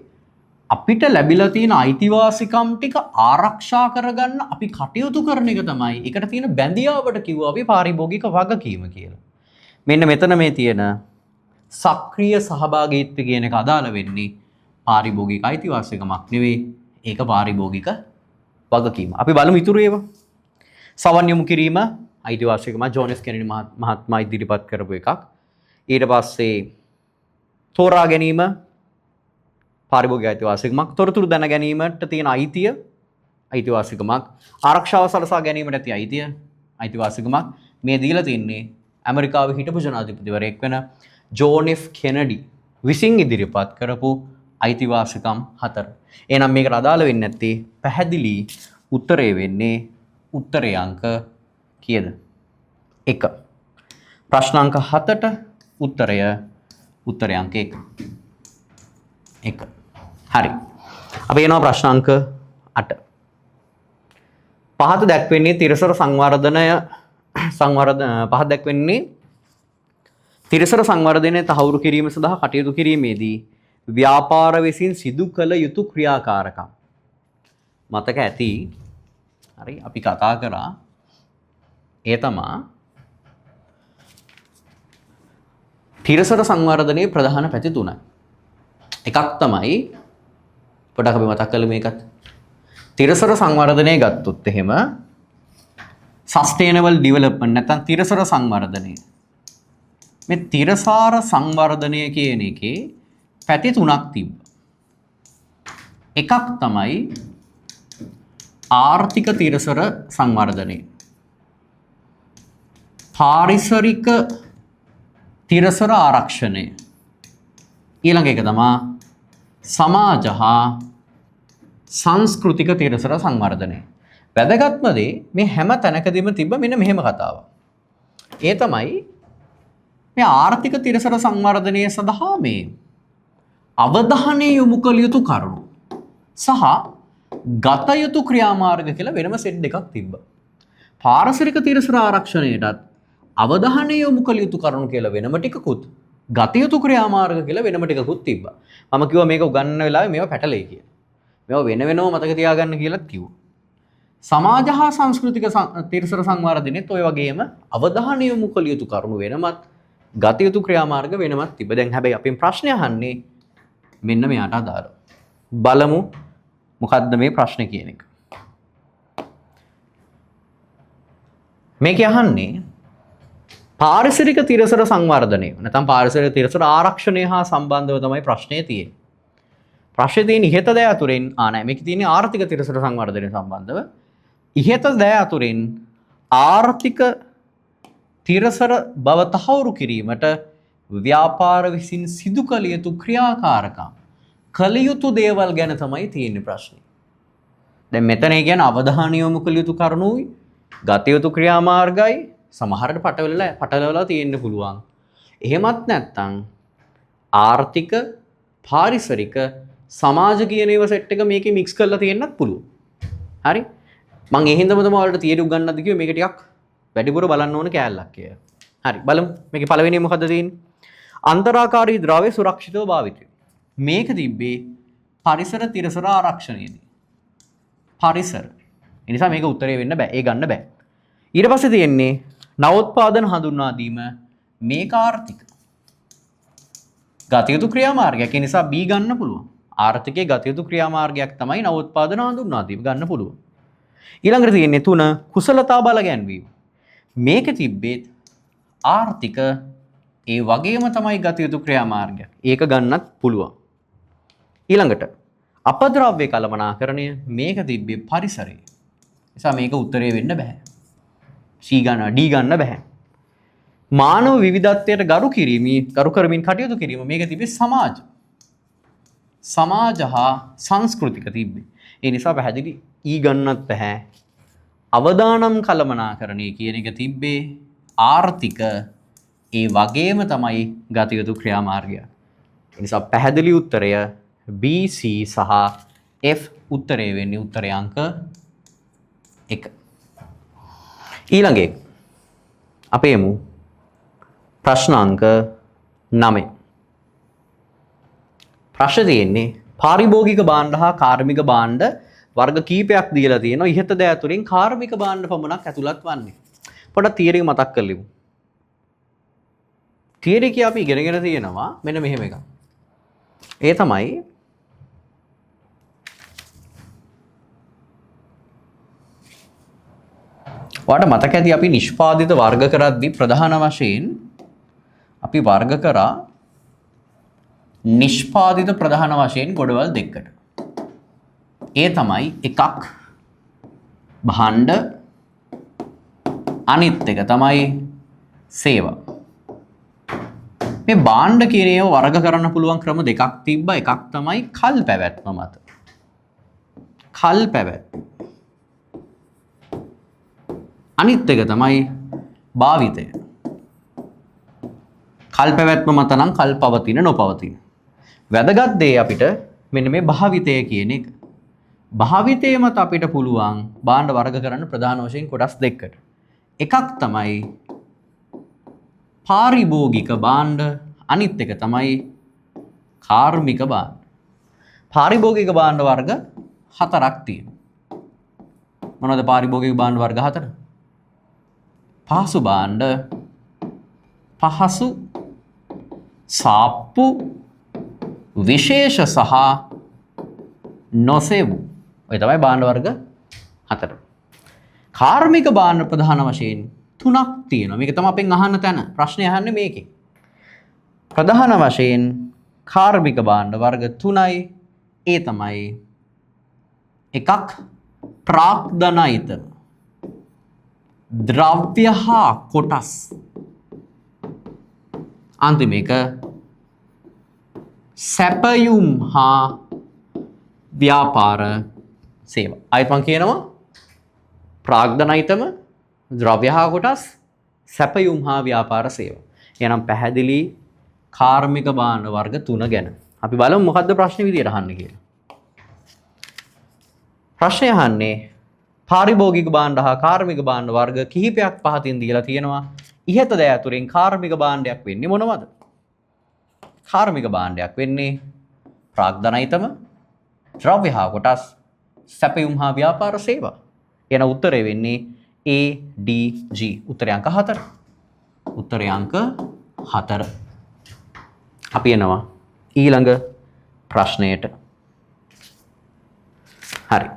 අපිට ලැබිලා තියෙන අයිතිවාසිකම් ටික ආරක්ෂා කරගන්න අපි කටයුතු කරන එක තමයි. ඒකට තියෙන බැඳියාවට කිව්වා අපි පාරිභෝගික වගකීම කියලා. මෙන්න මෙතන මේ තියෙන සක්‍රීය සහභාගීත්වය කියන එක අදාළ වෙන්නේ පාරිභෝගික අයිතිවාසිකමක් නෙවෙයි. ඒක පාරිභෝගික වගකීම. අපි බලමු ඉතුරු ඒවා. සවන් යොමු කිරීම අයිතිවාසිකම ජෝන් F කෙනඩි මහත්මයා ඉදිරිපත් කරපු එකක්. ඊට පස්සේ තෝරා ගැනීම පාරිභෝගික අයිතිවාසිකමක්. තොරතුරු දැන ගැනීමට තියෙන අයිතිය අයිතිවාසිකමක්. ආරක්ෂාව සලසා ගැනීමට ඇති අයිතිය අයිතිවාසිකමක්. මේ දීලා තින්නේ ඇමරිකාවේ හිටපු ජනාධිපතිවරයෙක් වෙන ජෝන් F කෙනඩි විසින් ඉදිරිපත් කරපු අයිතිවාසිකම් 4. එහෙනම් මේකට අදාළ වෙන්නේ නැත්තේ පැහැදිලි උත්තරේ වෙන්නේ උත්තරේ අංක කීයද? 1. ප්‍රශ්න අංක 7ට උත්තරය අංක 1. 1. හරි. අපි එනවා ප්‍රශ්න අංක 8. පහත දැක්වෙන්නේ තිරසර පහත දැක්වෙන්නේ තිරසර සංවර්ධනය තහවුරු කිරීම සඳහා කටයුතු කිරීමේදී ව්‍යාපාර විසින් සිදු කළ යුතු ක්‍රියාකාරකම්. මතක ඇති. හරි අපි කතා කරා ඒ තමා තිරසර සංවර්ධනයේ ප්‍රධාන පැති 3යි. එකක් තමයි පොඩක් අපි මතක් කළේ මේකත්. තිරසර සංවර්ධනය ගත්තොත් එහෙම සස්ටේනබල් ඩිවෙලොප්මන්ට් නැත්නම් තිරසර සංවර්ධනය. මේ තිරසාර සංවර්ධනය කියන එකේ පැති 3ක් තිබ්බා. එකක් තමයි ආර්ථික තිරසර සංවර්ධනය. පාරිසරික තිරසර ආරක්ෂණය. ඊළඟ එක තමයි සමාජ හා සංස්කෘතික තිරසර සංවර්ධනය. වැදගත්ම දේ මේ හැම තැනකදීම තිබ්බ මෙන්න මෙහෙම කතාවක්. ඒ තමයි මේ ආර්ථික තිරසර සංවර්ධනය සඳහා මේ අවධානය යොමු කළ යුතු කරුණු සහ ගත යුතු ක්‍රියාමාර්ග කියලා වෙනම සෙට් දෙකක් තිබ්බා. පාරිසරික තිරසර ආරක්ෂණයටත් අවධානය යොමු කළ යුතු කරුණු කියලා වෙනම ටිකකුත් ගත යුතු ක්‍රියාමාර්ග කියලා වෙනම ටිකකුත් තිබ්බා. මම කිව්වා මේක උගන්වන වෙලාවේ මේවා පැටලෙයි කියලා. මේවා වෙන වෙනම මතක තියාගන්න කියලාත් කිව්වා. සමාජ හා සංස්කෘතික තිරසර සංවර්ධනයේත් ඔය වගේම අවධානය යොමු කළ යුතු කරුණු වෙනමත් ගත යුතු ක්‍රියාමාර්ග වෙනමත් තිබ්බා. දැන් හැබැයි අපෙන් ප්‍රශ්නේ අහන්නේ මෙන්න මෙයාට අදාළ. බලමු මොකද්ද මේ ප්‍රශ්නේ කියන එක. මේක අහන්නේ පාරිසරික තිරසර සංවර්ධනය නැත්නම් පාරිසරික තිරසර ආරක්ෂණය හා සම්බන්ධව තමයි ප්‍රශ්නේ තියෙන්නේ. ප්‍රශ්නේ තියෙන ඉහත දෑ අතුරෙන් නෑ මේක තියෙන්නේ ආර්ථික තිරසර සංවර්ධනය සම්බන්ධව. ඉහත දෑ අතුරෙන් ආර්ථික තිරසර බව තහවුරු කිරීමට ව්‍යාපාර විසින් සිදු කළ යුතු ක්‍රියාකාරකම් කළ යුතු දේවල් ගැන තමයි තියෙන්නේ ප්‍රශ්නේ. දැන් මෙතන ඒ කියන්නේ අවධානය යොමු කළ යුතු කරුණුයි ගත යුතු ක්‍රියාමාර්ගයි සමහරට පටලවලා තියෙන්න පුළුවන්. එහෙමත් නැත්නම් ආර්ථික පාරිසරික සමාජ කියන ඒවා සෙට් එක මේකේ මික්ස් කරලා තියෙන්නත් පුළුවන්. හරි? මම ඒ හින්දාම තමයි ඔයාලට තියරි උගන්වන්නත් කිව්වේ මේක ටිකක් වැඩිපුර බලන්න ඕන කෑල්ලක් කියලා. හරි බලමු මේකේ පළවෙනිය මොකද්ද තියෙන්නේ? අන්තරාකාරී ද්‍රව්‍ය සුරක්ෂිතව භාවිතය. මේක තිබ්බේ පරිසර තිරසර ආරක්ෂණයේදී. පරිසර. ඒ නිසා මේක උත්තරේ වෙන්න බෑ. ඒ ගන්න බෑ. ඊට පස්සේ තියෙන්නේ නවෝත්පාදන හඳුන්වා දීම මේක ආර්ථික. ගතියුතු ක්‍රියාමාර්ගයක්. ඒ නිසා B ගන්න පුළුවන්. ආර්ථිකයේ ගතියුතු ක්‍රියාමාර්ගයක් තමයි නවෝත්පාදන හඳුන්වා දීම ගන්න පුළුවන්. ඊළඟට තියෙන්නේ 3 කුසලතා බල ගැන්වීම. මේක තිබ්බේ ආර්ථික ඒ වගේම තමයි ගතියුතු ක්‍රියාමාර්ගයක්. ඒක ගන්නත් පුළුවන්. ඊළඟට අපද්‍රව්‍ය කළමනාකරණය මේක තිබ්බේ පරිසරයේ. නිසා මේක උත්තරේ වෙන්න බෑ. C ගන්න D ගන්න බෑ. මානව විවිධත්වයට ගරු කරමින් කටයුතු කිරීම මේක තිබ්බේ සමාජ. සමාජ හා සංස්කෘතික තිබ්බේ. ඒ නිසා පැහැදිලි E ගන්නත් බෑ. අවදානම් කළමනාකරණය කියන එක තිබ්බේ ආර්ථික ඒ වගේම තමයි ගතියුතු ක්‍රියාමාර්ගය. ඒ නිසා පැහැදිලි උත්තරය B C සහ F උත්තරේ වෙන්නේ උත්තරේ අංක 1. ඊළඟ එක අපේ යමු ප්‍රශ්න අංක 9. ප්‍රශ්න තියෙන්නේ පාරිභෝගික භාණ්ඩ හා කාර්මික භාණ්ඩ වර්ග කීපයක් දීලා තියෙනවා. ඉහත ද ඇතුලින් කාර්මික භාණ්ඩ පමණක් ඇතුළත් වන්නේ. පොඩ්ඩක් තියරි මතක් කරලිමු. තියරි කිය අපි ඉගෙනගෙන තියෙනවා මෙන්න මෙහෙම එකක්. ඒ තමයි ඔයාලට මතක ඇති අපි නිෂ්පාදිත වර්ග කරද්දී ප්‍රධාන වශයෙන් අපි වර්ග කරා නිෂ්පාදිත ප්‍රධාන වශයෙන් ගොඩවල් දෙකකට. ඒ තමයි එකක් භාණ්ඩ අනිත් එක තමයි සේවා. මේ භාණ්ඩ කියන ඒවා වර්ග කරන්න පුළුවන් ක්‍රම දෙකක් තිබ්බා. එකක් තමයි කල් පැවැත්ම මත. කල් පැවැත්ම. අනිත් එක තමයි භාවිතය. කල් පැවැත්ම මත නම් කල් පවතින නොපවතින. වැදගත් දේ අපිට මෙන්න මේ භාවිතය කියන එක. භාවිතය මත අපිට පුළුවන් භාණ්ඩ වර්ග කරන්න ප්‍රධාන වශයෙන් කොටස් දෙකකට. එකක් තමයි පාරිභෝගික භාණ්ඩ, අනිත් එක තමයි කාර්මික භාණ්ඩ. පාරිභෝගික භාණ්ඩ වර්ග 4ක් තියෙනවා. මොනවද පාරිභෝගික භාණ්ඩ වර්ග 4? පහසු භාණ්ඩ, පහසු සාප්පු, විශේෂ සහ නොසෙවු. ඔය තමයි භාණ්ඩ වර්ග 4. කාර්මික භාණ්ඩ ප්‍රධාන වශයෙන් 3ක් තියෙනවා. මේක තමයි අපෙන් අහන්න තැන. ප්‍රශ්නේ අහන්නේ මේකේ. ප්‍රධාන වශයෙන් කාර්මික භාණ්ඩ වර්ග 3යි. ඒ තමයි එකක් ප්‍රාග්ධනයිතම. ද්‍රව්‍ය හා කොටස්. අන්තිම එක සැපයුම් හා ව්‍යාපාර සේවා. ආයෙත් මම කියනවා ප්‍රාග්ධනයිතම, ද්‍රව්‍ය හා කොටස්, සැපයුම් හා ව්‍යාපාර සේවා. එහෙනම් පැහැදිලි කාර්මික භාණ්ඩ වර්ග 3 ගැන. අපි බලමු මොකද්ද ප්‍රශ්නේ විදියට අහන්නේ කියලා. ප්‍රශ්නය අහන්නේ පාරිභෝගික භාණ්ඩ හා කාර්මික භාණ්ඩ වර්ග කිහිපයක් පහතින් දීලා තියෙනවා. ඉහත ද ඇතුලින් කාර්මික භාණ්ඩයක් වෙන්නේ මොනවද? කාර්මික භාණ්ඩයක් වෙන්නේ ප්‍රාග්ධනයිතම, ද්‍රව්‍ය හා කොටස්, සැපයුම් හා ව්‍යාපාර සේවා. එන උත්තරේ වෙන්නේ A D G. උත්තරේ අංක 4. උත්තරේ අංක 4. අපි එනවා ඊළඟ ප්‍රශ්නයට. හරි.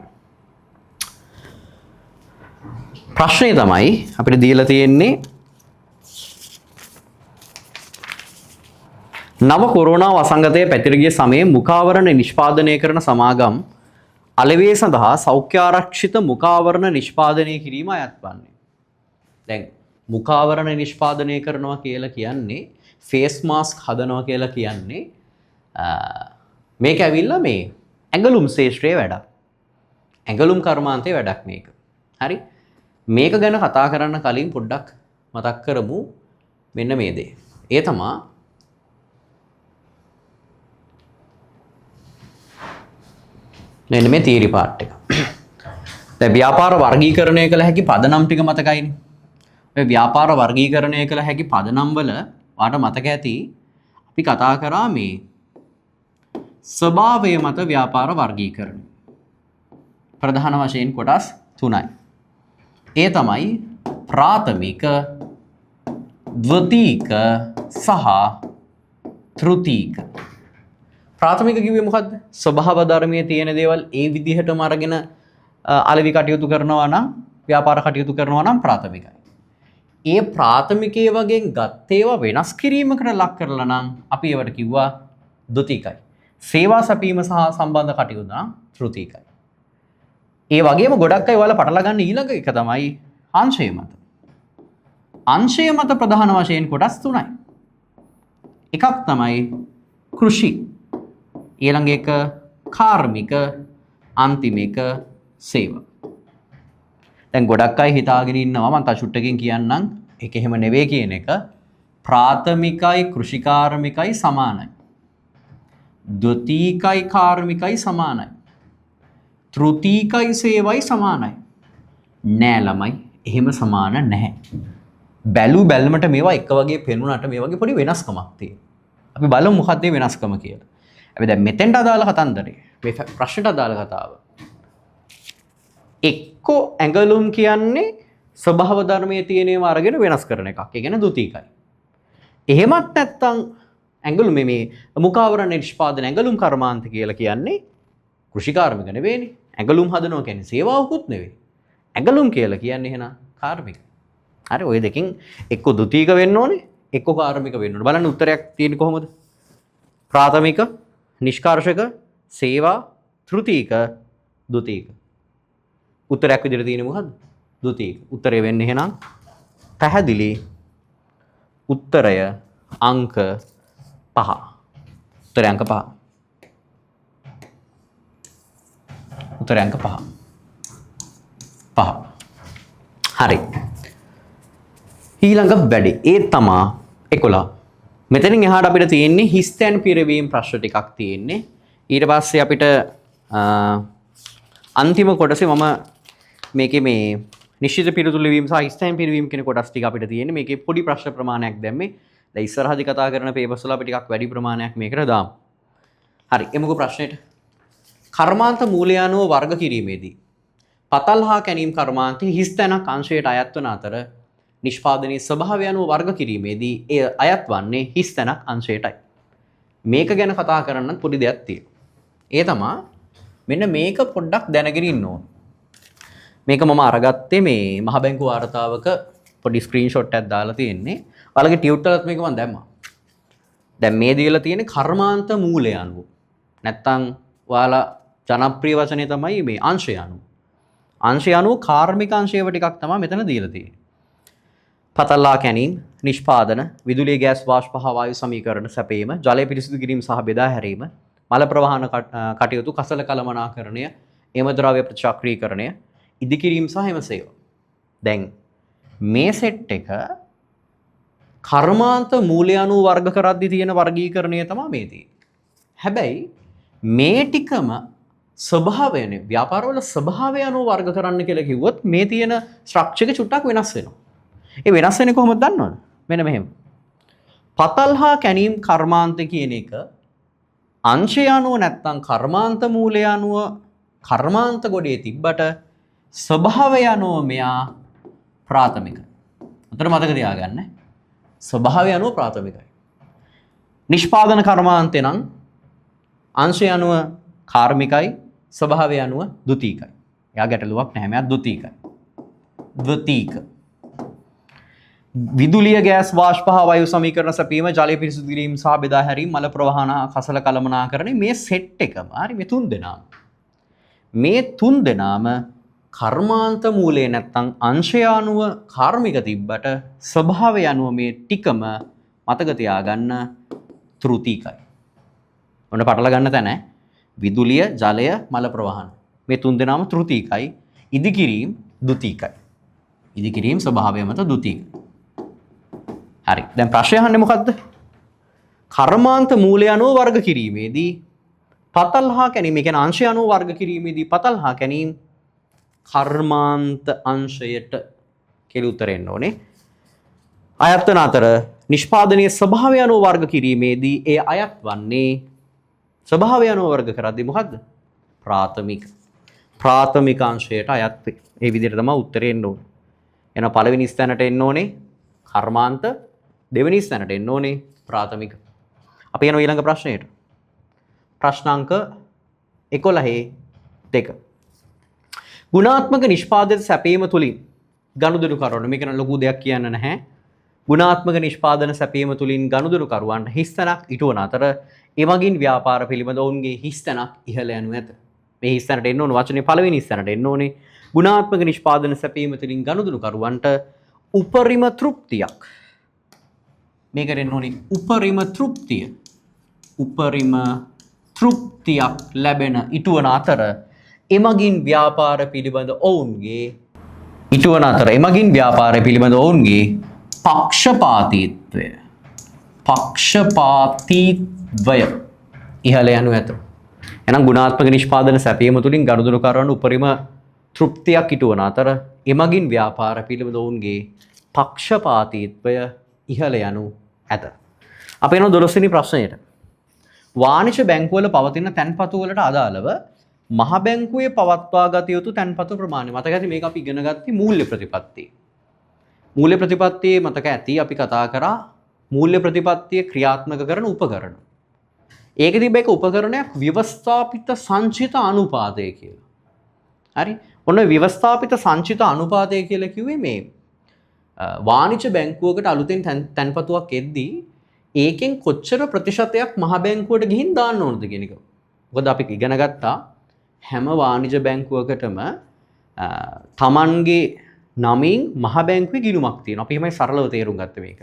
ප්‍රශ්නය තමයි අපිට දීලා තියෙන්නේ නව කොරෝනා වසංගතය පැතිර ගිය සමයේ මුඛාවරණ නිෂ්පාදනය කරන සමාගම් අලෙවිය සඳහා සෞඛ්‍ය ආරක්ෂිත මුඛාවරණ නිෂ්පාදනය කිරීම අයත් වන්නේ. දැන් මුඛාවරණ නිෂ්පාදනය කරනවා කියලා කියන්නේ ෆේස් මාස්ක් හදනවා කියලා කියන්නේ මේක ඇවිල්ලා මේ ඇඟලුම් ශේෂ්ත්‍රයේ වැඩක්. ඇඟලුම් කර්මාන්තයේ වැඩක් මේක. හරි? මේක ගැන කතා කරන්න කලින් පොඩ්ඩක් මතක් කරමු මෙන්න මේ දේ. ඒ තමයි මෙන්න මේ තියරි පාර්ට් එක. දැන් ව්‍යාපාර වර්ගීකරණය කළ හැකි පදනම් ටික මතකයිනේ. ඔය ව්‍යාපාර වර්ගීකරණය කළ හැකි පදනම් වල වාට මතක ඇති අපි කතා කරා මේ ස්වභාවය මත ව්‍යාපාර වර්ගීකරණය. ප්‍රධාන වශයෙන් කොටස් 3යි. ඒ තමයි ප්‍රාථමික, ද්විතීක සහ තෘතීක. ප්‍රාථමික කිව්වේ මොකද්ද? ස්වභාව ධර්මයේ තියෙන දේවල් ඒ විදිහටම අරගෙන අලෙවි කටයුතු කරනවා නම්, ව්‍යාපාර කටයුතු කරනවා නම් ප්‍රාථමිකයි. ඒ ප්‍රාථමිකයේ වගේ ගත් ඒවා වෙනස් කිරීමකට ලක් කරලා නම් අපි ඒවට කිව්වා ද්විතීකයි. සේවා සැපීම සහ සම්බන්ධ කටයුතු නම් තෘතීකයි. ඒ වගේම ගොඩක් අය ඔයාලා පටල ගන්න ඊළඟ එක තමයි අංශය මත. අංශය මත ප්‍රධාන වශයෙන් කොටස් 3යි. එකක් තමයි කෘෂි. ඊළඟ එක කාර්මික, අන්තිම එක සේවා. දැන් ගොඩක් අය හිතාගෙන ඉන්නවා මම තචුට්ටකින් කියන්නම් ඒක එහෙම නෙවෙයි කියන එක. ප්‍රාථමිකයි කෘෂිකාර්මිකයි සමානයි. ද්විතීකයි කාර්මිකයි සමානයි. තෘතීකයි සේවයි සමානයි. නෑ ළමයි එහෙම සමාන නැහැ. බැලු බැලමට මේවා එක වගේ පෙනුනට මේ වගේ පොඩි වෙනස්කමක් තියෙනවා. අපි බලමු මොකක්ද මේ වෙනස්කම කියලා. අපි දැන් මෙතෙන්ට අදාළ කතන්දරේ මේ ප්‍රශ්නට අදාළ කතාව. එක්කෝ ඇඟලුම් කියන්නේ ස්වභාව ධර්මයේ තියෙන ඒවා අරගෙන වෙනස් කරන එකක්. ඒ කියන්නේ ද්විතීකයි. එහෙමත් නැත්නම් ඇඟලුම් මේ මුඛාවරණ නිෂ්පාදන ඇඟලුම් කර්මාන්ත කියලා කියන්නේ කෘෂිකාර්මික නෙවෙයිනේ. ඇඟලුම් හදනවා කියන්නේ සේවාවකුත් නෙවෙයි. ඇඟලුම් කියලා කියන්නේ එහෙනම් කාර්මික. හරි ඔය දෙකෙන් එක්ක ද්විතීක වෙන්න ඕනේ, එක්ක කාර්මික වෙන්න ඕනේ. බලන්න උත්තරයක් තියෙන්නේ කොහොමද? ප්‍රාථමික, නිෂ්කාර්ෂක, සේවා, තෘතීක, ද්විතීක. උත්තරයක් විදිහට තියෙන්නේ මොකද්ද? ද්විතීක. උත්තරය වෙන්නේ එහෙනම් පැහැදිලි උත්තරය අංක 5. උත්තරය අංක 5. උත්තරය අංක 5. 5. හරි. ඊළඟ වැඩි ඒ තමා 11. මෙතනින් එහාට අපිට තියෙන්නේ හිස්තැන් පිරවීම ප්‍රශ්න ටිකක් තියෙන්නේ. ඊට පස්සේ අපිට අන්තිම කොටසේ මම මේකේ මේ නිශ්චිත පිළිතුරු ලිවීම සහ හිස්තැන් පිරවීම කියන කොටස් ටික අපිට තියෙන්නේ. මේකේ පොඩි ප්‍රශ්න ප්‍රමාණයක් දැම්මේ. දැන් ඉස්සරහදී කතා කරන පේපර්ස් වල අපි ටිකක් වැඩි ප්‍රමාණයක් මේකට දාමු. හරි. එමුකෝ ප්‍රශ්නෙට. කර්මාන්ත මූලය අනුව වර්ග කිරීමේදී පතල් හා කැනීම් කර්මාන්තයේ හිස්තැනක් අංශයට අයත් වන අතර නිෂ්පාදනයේ ස්වභාවය අනුව වර්ග කිරීමේදී එය අයත් වන්නේ හිස්තැනක් අංශයටයි. මේක ගැන කතා කරන්න පොඩි දෙයක් තියෙනවා. ඒ තමයි මෙන්න මේක පොඩ්ඩක් දැනගෙන ඉන්න ඕන. මේක මම අරගත්තේ මේ මහ බැංකුව වාර්තාවක පොඩි ස්ක්‍රීන්ෂොට් එකක් දාලා තියෙන්නේ. ඔයාලගේ ටියුට් එකත් මේක මම දැම්මා. දැන් මේ දීලා තියෙන්නේ කර්මාන්ත මූලය අනුව. නැත්තම් ඔයාලා ජනප්‍රිය වචනේ තමයි මේ අංශය අනුව. අංශය අනුව කාර්මික අංශයව ටිකක් තමයි මෙතන දීලා තියෙන්නේ. පතල්ලා කැනීම්, නිෂ්පාදන, විදුලිය ගෑස් වාෂ්ප හා වායු සමීකරණ සැපීම, ජලය පිරිසිදු කිරීම සහ බෙදා හැරීම, මල ප්‍රවාහන කටයුතු, කසල කළමනාකරණය, එම ද්‍රව්‍ය ප්‍රචක්‍රීකරණය, ඉදිකිරීම සහ එම සේවා. දැන් මේ සෙට් එක කර්මාන්ත මූලය අනුව වර්ග කරද්දී තියෙන වර්ගීකරණය තමයි මේ තියෙන්නේ. හැබැයි මේ ටිකම ස්වභාවයනේ ව්‍යාපාරවල ස්වභාවය අනුව වර්ග කරන්න කියලා කිව්වොත් මේ තියෙන ස්ට්‍රක්චර් එක චුට්ටක් වෙනස් වෙනවා. ඒ වෙනස් වෙන්නේ කොහොමද දන්නවද? මෙන්න මෙහෙම. පතල් හා කැනීම් කර්මාන්ත කියන එක අංශය අනුව නැත්නම් කර්මාන්ත මූලය අනුව කර්මාන්ත ගොඩේ තිබ්බට ස්වභාවය අනුව මෙයා ප්‍රාථමිකයි. උතර මතක තියාගන්න. ස්වභාවය අනුව ප්‍රාථමිකයි. නිෂ්පාදන කර්මාන්තේ නම් අංශය අනුව කාර්මිකයි, ස්වභාවය අනුව ද්විතීකයි. එයා ගැටලුවක් නැහැ. මෙයා ද්විතීකයි. ද්විතීක. විදුලිය ගෑස් වාෂ්ප හා වායු සමීකරණ සැපීම, ජලය පිරිසිදු කිරීම සහ බෙදා හැරීම, මල ප්‍රවාහන කසල කළමනාකරණය මේ සෙට් එකම හරි මේ තුන් දෙනාම. මේ තුන් දෙනාම කර්මාන්ත මූලයේ නැත්තම් අංශය අනුව කාර්මික තිබ්බට ස්වභාවය අනුව මේ ටිකම මතක තියාගන්න තෘතීකයි. ඔන්න පටල ගන්න තැන විදුලිය, ජලය, මල ප්‍රවාහන මේ තුන් දෙනාම තෘතීකයි. ඉදිකිරීම ද්විතීකයි. ඉදිකිරීම ස්වභාවය මත ද්විතීකයි. හරි. දැන් ප්‍රශ්නය අහන්නේ මොකද්ද? කර්මාන්ත මූලය අනුව වර්ග කිරීමේදී පතල් හා කැනීම කියන්නේ අංශය අනුව වර්ග කිරීමේදී පතල් හා කැනීම කර්මාන්ත අංශයට කියලා උත්තර එන්න ඕනේ. අයත් වන අතර නිෂ්පාදනීය ස්වභාවය අනුව වර්ග කිරීමේදී ඒ අයත් වන්නේ ස්වභාවය අනුව වර්ග කරද්දී මොකද්ද? ප්‍රාථමික අංශයට අයත් වේ. ඒ විදිහට තමයි උත්තරේ එන්න ඕනේ. එහෙනම් පළවෙනි ස්ථානට එන්න ඕනේ කර්මාන්ත, දෙවෙනි ස්ථානට එන්න ඕනේ ප්‍රාථමික. අපි යනවා ඊළඟ ප්‍රශ්නයට. ප්‍රශ්නාංක 11 ගුණාත්මක නිෂ්පාදිත සැපීම තුලින් ගනුදෙනු කරන මේක නම් ලොකු දෙයක් කියන්න නැහැ. ගුණාත්මක නිෂ්පාදන සැපීම තුලින් ගනුදෙනු කරුවන්ට හිස්තැනක් ඉටුවන අතර එමගින් ව්‍යාපාර පිළිබඳ ඔවුන්ගේ හිස්තැනක් ඉහළ යනු ඇත. මේ හිස්තැනට එන්න ඕන වචනේ පළවෙනි හිස්තැනට එන්න ඕනේ ගුණාත්මක නිෂ්පාදන සැපීම තුලින් ගනුදෙනු කරුවන්ට උපරිම තෘප්තියක්. මේකට එන්න ඕනේ උපරිම තෘප්තියක් ලැබෙන ඉටුවන අතර එමගින් ව්‍යාපාර පිළිබඳ ඔවුන්ගේ පක්ෂපාතීත්වය ඉහළ යනු ඇත. එහෙනම් ගුණාත්මක නිෂ්පාදන සැපීම තුළින් ගනුදෙනු කරන උපරිම තෘප්තියක් ඉටුවන අතර එමගින් ව්‍යාපාර පිළිබඳ ඔවුන්ගේ පක්ෂපාතීත්වය ඉහළ යනු ඇත. අපි යනවා 12 වෙනි ප්‍රශ්නයට. වාණිජ බැංකුවල පවතින තැන්පතු වලට අදාළව මහ බැංකුවේ පවත්වා ගත යුතු තැන්පතු ප්‍රමාණය. මතක ඇති මේක අපි ඉගෙන ගත්තේ මූල්‍ය ප්‍රතිපත්තිය. මූල්‍ය ප්‍රතිපත්තියේ මතක ඇති අපි කතා කරා මූල්‍ය ප්‍රතිපත්තිය ක්‍රියාත්මක කරන උපකරණ. ඒකේ තිබ්බ එක උපකරණයක් ව්‍යවස්ථාපිත සංචිත අනුපාතය කියලා. හරි? ඔන්න ව්‍යවස්ථාපිත සංචිත අනුපාතය කියලා කිව්වේ මේ වාණිජ බැංකුවකට අලුතෙන් තැන්පතුවක් එද්දී ඒකෙන් කොච්චර ප්‍රතිශතයක් මහ බැංකුවට ගිහින් දාන්න ඕනද කියන එක. මොකද අපි ඉගෙන ගත්තා හැම වාණිජ බැංකුවකටම තමන්ගේ නමින් මහ බැංකුවේ ගිණුමක් තියෙනවා. අපි එහෙමයි සරලව තේරුම් ගත්තේ මේක.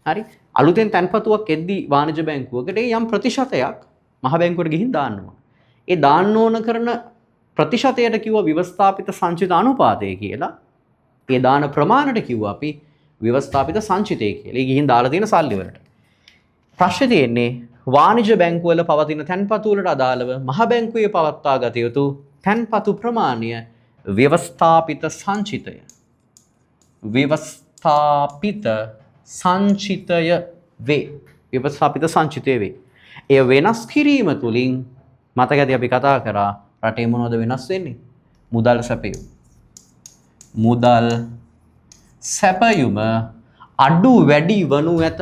හරි? අලුතෙන් තැන්පතුවක් එද්දී වාණිජ බැංකුවකට යම් ප්‍රතිශතයක් මහ බැංකුවට ගිහින් දාන්න ඕන. ඒ දාන්න ඕන කරන ප්‍රතිශතයට කිව්වා ව්‍යවස්ථාපිත සංචිත අනුපාතය කියලා. ඒ දාන ප්‍රමාණයට කිව්වා අපි ව්‍යවස්ථාපිත සංචිතය කියලා. ඒ ගිහින් දාලා තියෙන සල්ලි වලට. ප්‍රශ්නේ තියෙන්නේ වාණිජ බැංකුවල පවතින තැන්පතු වලට අදාළව මහ බැංකුවේ පවත්වා ගත යුතු තැන්පතු ප්‍රමාණය ව්‍යවස්ථාපිත සංචිතය වේ. ව්‍යවස්ථාපිත සංචිතය වේ. එය වෙනස් කිරීම තුලින් මතකද අපි කතා කරා රටේ මොනවද වෙනස් වෙන්නේ? මුදල් සැපයුම. මුදල් සැපයුම අඩු වැඩි වනු ඇත.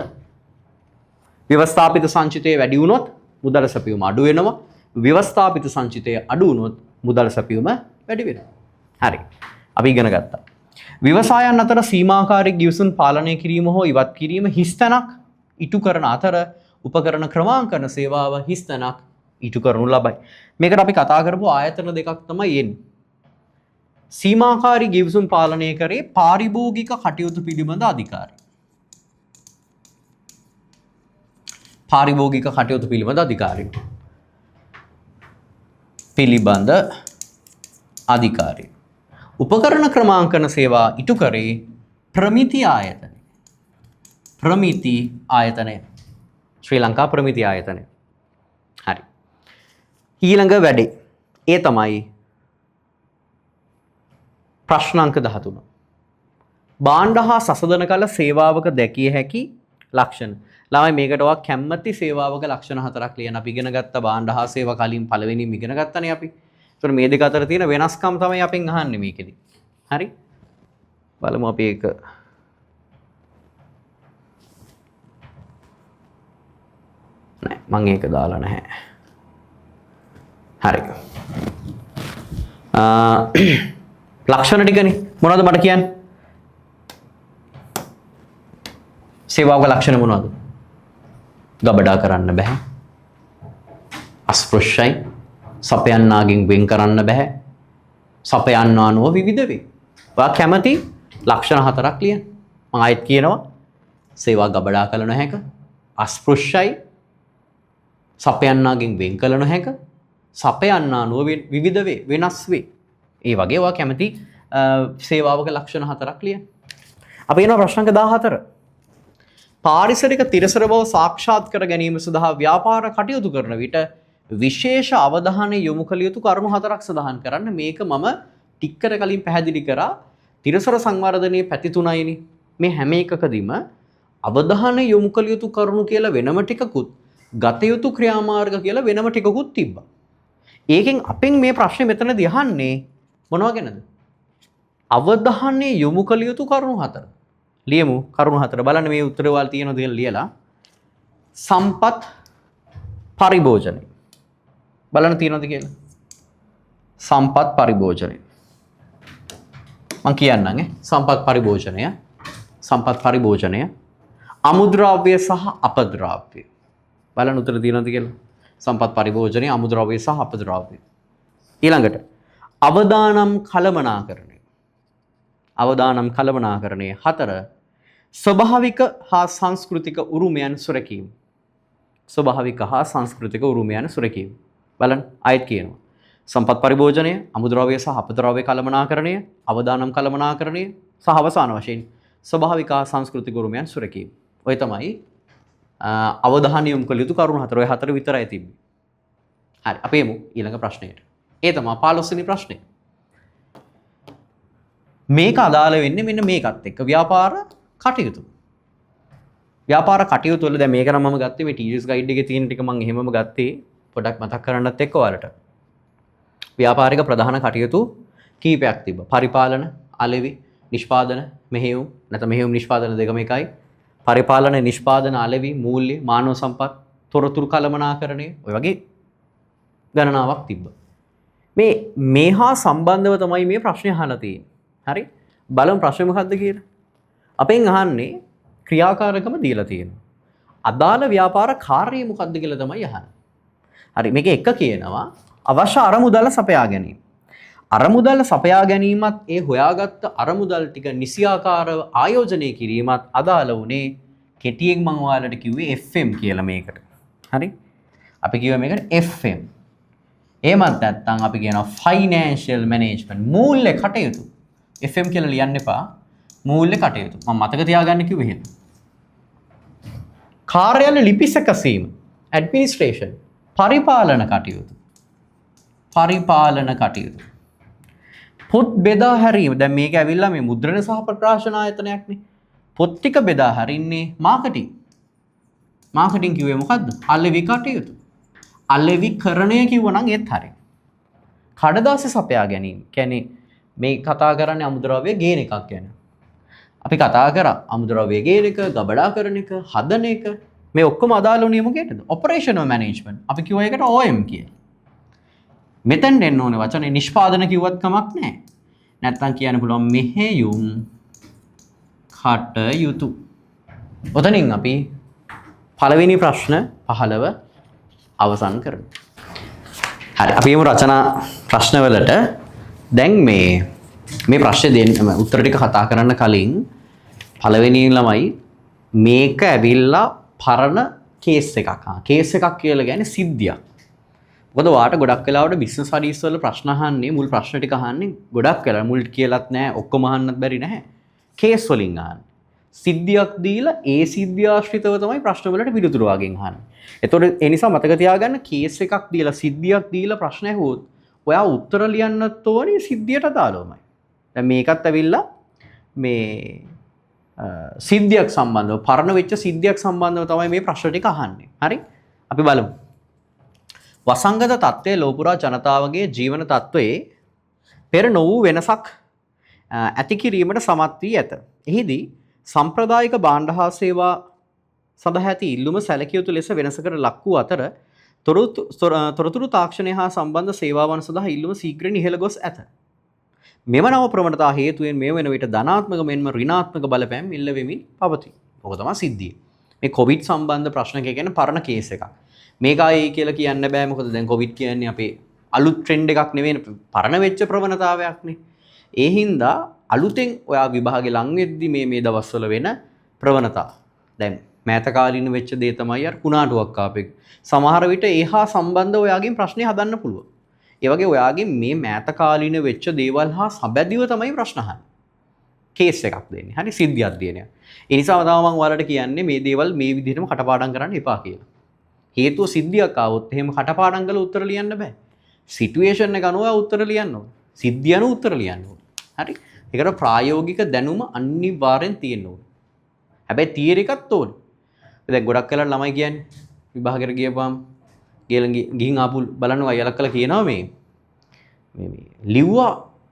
ව්‍යවස්ථාපිත සංචිතය වැඩි වුණොත් මුදල් සැපයුම අඩු වෙනවා. ව්‍යවස්ථාපිත සංචිතය අඩු වුණොත් මුදල් සැපයුම වැඩි වෙනවා. හරි. අපි ඉගෙන ගත්තා. ව්‍යවසායන් අතර සීමාකාරී ගිවිසුම් පාලනය කිරීම හෝ ඉවත් කිරීම හිස්තැනක් ඉටු කරන අතර උපකරණ ක්‍රමාංකන සේවාව හිස්තැනක් ඉටු කරනු ලබයි. මේකට අපි කතා කරපු ආයතන දෙකක් තමයි එන්නේ. සීමාකාරී ගිවිසුම් පාලනය කරේ පාරිභෝගික කටයුතු පිළිබඳ අධිකාරිය. පාරිභෝගික කටයුතු පිළිබඳ අධිකාරිය. උපකරණ ක්‍රමාංකන සේවා ඉටු කරේ ප්‍රමිති ආයතනය. ශ්‍රී ලංකා ප්‍රමිති ආයතනය. හරි. ඊළඟ වැඩේ. ඒ තමයි ප්‍රශ්නාංක 13. භාණ්ඩ හා සසඳන කල සේවාවක දැකිය හැකි ලක්ෂණ. ළමයි මේකට ඔයා කැමැති සේවාවක ලක්ෂණ 4ක් ලියන්න. අපි ඉගෙන ගත්ත භාණ්ඩ හා සේවා කලින් පළවෙනිම ඉගෙන ගත්තනේ අපි. ඒතර මේ දෙක අතර තියෙන වෙනස්කම් තමයි අපෙන් අහන්නේ මේකෙදි. හරි? බලමු අපි ඒක. නෑ මම ඒක දාලා නැහැ. හරි. ලක්ෂණ ටිකනේ මොනවද මට කියන්නේ? සේවාවක ලක්ෂණ මොනවද? ගබඩා කරන්න බෑ. අස්පෘශ්‍යයි. සපයන්නාගෙන් වෙන් කරන්න බෑ. සපයන්නා නොව විවිධ වේ. ඔයා කැමති ලක්ෂණ 4ක් ලියන්න. මම ආයෙත් කියනවා. සේවා ගබඩා කළ නොහැක. අස්පෘශ්‍යයි. සපයන්නාගෙන් වෙන් කළ නොහැක. සපයන්නා නොව විවිධ වේ. වෙනස් වේ. ඒ වගේ ඔයා කැමති සේවාවක ලක්ෂණ 4ක් ලියන්න. අපි යනවා ප්‍රශ්නක 14. පාරිසරික තිරසර බව සාක්ෂාත් කර ගැනීම සඳහා ව්‍යාපාර කටයුතු කරන විට විශේෂ අවධානය යොමු කළ යුතු කරුණු 4ක් සඳහන් කරන්න. මේක මම ටික්කර කලින් පැහැදිලි කරා. තිරසර සංවර්ධනයේ පැති 3යිනේ. මේ හැම එකකදීම අවධානය යොමු කළ යුතු කරුණු කියලා වෙනම ටිකකුත් ගත යුතු ක්‍රියාමාර්ග කියලා වෙනම ටිකකුත් තිබ්බා. ඒකෙන් අපෙන් මේ ප්‍රශ්නේ මෙතනදී අහන්නේ මොනවා ගැනද? අවධානය යොමු කළ යුතු කරුණු 4. ලියමු කරුණු 4. බලන්න මේ උත්තර වල තියෙනවද කියලා ලියලා. සම්පත් පරිභෝජනය. බලන්න තියෙනවද කියලා. සම්පත් පරිභෝජනය. මම කියන්නම් සම්පත් පරිභෝජනය. සම්පත් පරිභෝජනය අමුද්‍රව්‍ය සහ අපද්‍රව්‍ය. බලන්න උත්තර තියෙනවද කියලා. සම්පත් පරිභෝජනය අමුද්‍රව්‍ය සහ අපද්‍රව්‍ය. ඊළඟට අවදානම් කළමනාකරණය. අවදානම් කළමනාකරණය 4 ස්වභාවික හා සංස්කෘතික උරුමයන් සුරකීම. ස්වභාවික හා සංස්කෘතික උරුමයන් සුරකීම. බලන්න ආයත් කියනවා. සම්පත් පරිභෝජනය අමුද්‍රව්‍ය සහ අපද්‍රව්‍ය කළමනාකරණය අවදානම් කළමනාකරණය සහ අවසාන වශයෙන් ස්වභාවික හා සංස්කෘතික උරුමයන් සුරකීම. ඔය තමයි අවධානය යොමු කළ යුතු කරුණු 4. ඔය 4 විතරයි තිබ්බේ. හරි අපි යමු ඊළඟ ප්‍රශ්නයට. ඒ තමයි 15 වෙනි ප්‍රශ්නේ. මේක අදාළ වෙන්නේ මෙන්න මේකත් එක්ක ව්‍යාපාර කටයුතු. ව්‍යාපාර කටයුතු වල දැන් මේක නම් මම ගත්තේ මේ ටීචර්ස් ගයිඩ් එකේ තියෙන ටික මම එහෙමම ගත්තේ පොඩක් මතක් කරගන්නත් එක්ක ඔයාලට. ව්‍යාපාරික ප්‍රධාන කටයුතු කීපයක් තිබ්බා. පරිපාලන, අලෙවි, නිෂ්පාදන, මෙහෙයුම් නැත්නම් මෙහෙයුම් නිෂ්පාදන දෙකම එකයි. පරිපාලන, නිෂ්පාදන, අලෙවි, මූල්‍ය, මානව සම්පත්, තොරතුරු කළමනාකරණය ඔය වගේ ගණනාවක් තිබ්බා. මේ හා සම්බන්ධව තමයි මේ ප්‍රශ්නේ අහලා තියෙන්නේ. හරි බලමු ප්‍රශ්නේ මොකක්ද කියලා. අපෙන් අහන්නේ ක්‍රියාකාරකම දීලා තියෙනවා. අදාළ ව්‍යාපාර කාර්යය මොකක්ද කියලා තමයි අහන්නේ. හරි මේක එක කියනවා අවශ්‍ය අරමුදල සපයා ගැනීම. අරමුදල සපයා ගැනීමත් ඒ හොයාගත්ත අරමුදල් ටික නිසියාකාරව ආයෝජනය කිරීමත් අදාළ වුණේ කෙටියෙන් මම ඔයාලට කිව්වේ FM කියලා මේකට. හරි අපි කිව්වා මේකට FM. එහෙමත් නැත්නම් අපි කියනවා ෆයිනෑන්ෂියල් මැනේජ්මන්ට් මූල්‍ය කටයුතු. FM කියලා ලියන්න එපා. මූල්‍ය කටයුතු. මම මතක තියාගන්න කිව්වේ එහෙම. කාර්යාල ලිපි සැකසීම ඇඩ්මිනිස්ට්‍රේෂන් පරිපාලන කටයුතු. පරිපාලන කටයුතු. පොත් බෙදා හැරීම. දැන් මේක ඇවිල්ලා මේ මුද්‍රණ සහ ප්‍රකාශන ආයතනයක්නේ. පොත් ටික බෙදා හරින්නේ මාකටිං. මාකටිං කිව්වේ මොකද්ද? අලෙවි කටයුතු. අලෙවිකරණය කිව්වනම් ඒත් හරියි. කඩදාසි සපයා ගැනීම. කියන්නේ මේ කතා කරන්නේ අමුද්‍රව්‍ය ගේන එකක් ගැන. අපි කතා කරා අමුද්‍රව්‍ය ගේන එක, ගබඩා කරන එක, හදන එක. මේ ඔක්කොම අදාළ වුණේ මොකේද? Operational management. අපි කිව්වා ඒකට OM කියලා. මෙතෙන් එන්න ඕනේ වචනේ නිෂ්පාදන කිව්වත් කමක් නැහැ. නැත්තම් කියන්න පුළුවන් මෙහෙයුම් කටයුතු. ඔතනින් අපි පළවෙනි ප්‍රශ්න 15 අවසන් කරමු. හරි අපි යමු රචනා ප්‍රශ්නවලට. දැන් මේ ප්‍රශ්නේ දෙන්න උත්තර ටික කතා කරන්න කලින් පළවෙනි ළමයි මේක ඇවිල්ලා පරණ කේස් එකක්. කේස් එකක් කියලා කියන්නේ සිද්ධියක්. මොකද ඔයාට ගොඩක් වෙලාවට බිස්නස් ස්ටඩීස් වල ප්‍රශ්න අහන්නේ මුල් ප්‍රශ්න ටික අහන්නේ ගොඩක් වෙලා මුල් කියලාත් නැහැ ඔක්කොම අහන්නත් බැරි නැහැ. කේස් වලින් අහන්නේ. සිද්ධියක් දීලා ඒ සිද්ධිය ආශ්‍රිතව තමයි ප්‍රශ්න වලට පිළිතුරු වගේ අහන්නේ. එතකොට ඒ නිසා මතක තියාගන්න කේස් එකක් දීලා සිද්ධියක් දීලා ප්‍රශ්න ඇහුවොත් ඔයා උත්තර ලියන්නත් ඕනේ සිද්ධියට අදාළවමයි. දැන් මේකත් ඇවිල්ලා මේ සිද්ධියක් සම්බන්ධව පරණ වෙච්ච සිද්ධියක් සම්බන්ධව තමයි මේ ප්‍රශ්න ටික අහන්නේ. හරි? අපි බලමු. වසංගත තත්ත්වයේ ලෝපුරා ජනතාවගේ ජීවන තත්ත්වයේ පෙර නොවූ වෙනසක් ඇති කිරීමට සමත් වී ඇත. එහිදී සම්ප්‍රදායික භාණ්ඩ හා සේවා සඳහා ඇති ඉල්ලුම සැලකිය යුතු ලෙස වෙනසකට ලක් වූ අතර තොරතුරු තාක්ෂණය හා සම්බන්ධ සේවාවන් සඳහා ඉල්ලුම ශීඝ්‍රයෙන් ඉහළ ගොස් ඇත. මෙම නව ප්‍රවණතා හේතුවෙන් මේ වෙන විට ධනාත්මක මෙන්ම ඍණාත්මක බලපෑම් ඉල්ල වෙමින් පවතී. ඔක තමයි සිද්ධිය. මේ කොවිඩ් සම්බන්ධ ප්‍රශ්න කියන්නේ පරණ කේස් එකක්. මේක ආයේ කියලා කියන්න බෑ මොකද දැන් කොවිඩ් කියන්නේ අපේ අලුත් ට්‍රෙන්ඩ් එකක් නෙවෙයි පරණ වෙච්ච ප්‍රවණතාවයක්නේ. ඒ හින්දා අලුතෙන් ඔයා විභාගේ ලං වෙද්දි මේ දවස්වල වෙන ප්‍රවණතා. දැන් මෑත කාලීන වෙච්ච දේ තමයි අර කුණාටුවක් ආපෙක්. සමහර විට ඒහා සම්බන්ධව ඔයාගෙන් ප්‍රශ්නේ හදන්න පුළුවන්. ඒ වගේ ඔයාගෙන් මේ මෑත කාලීන වෙච්ච දේවල් හා සම්බන්ධව තමයි ප්‍රශ්න අහන්නේ. කේස් එකක් දෙන්නේ. හරි සිද්ධියක් දෙන්නේ. ඒ නිසා තමයි මම ඔයාලට කියන්නේ මේ දේවල් මේ විදිහටම කටපාඩම් කරන්න එපා කියලා. හේතුව සිද්ධියක් ආවොත් එහෙම කටපාඩම් කරලා උත්තර ලියන්න බෑ. සිටුේෂන් එක අනුව උත්තර ලියන්න ඕනේ. සිද්ධිය අනුව උත්තර ලියන්න ඕනේ. හරි? ඒකට ප්‍රායෝගික දැනුම අනිවාර්යෙන් තියෙන්න ඕනේ. හැබැයි තියරි එකත් ඕනේ. දැන් ගොඩක් වෙලා ළමයි කියන්නේ විභාගෙට ගියපම් ගිහින් ආපු බලනවා අයලක් කළා කියනවා මේ ලිව්වා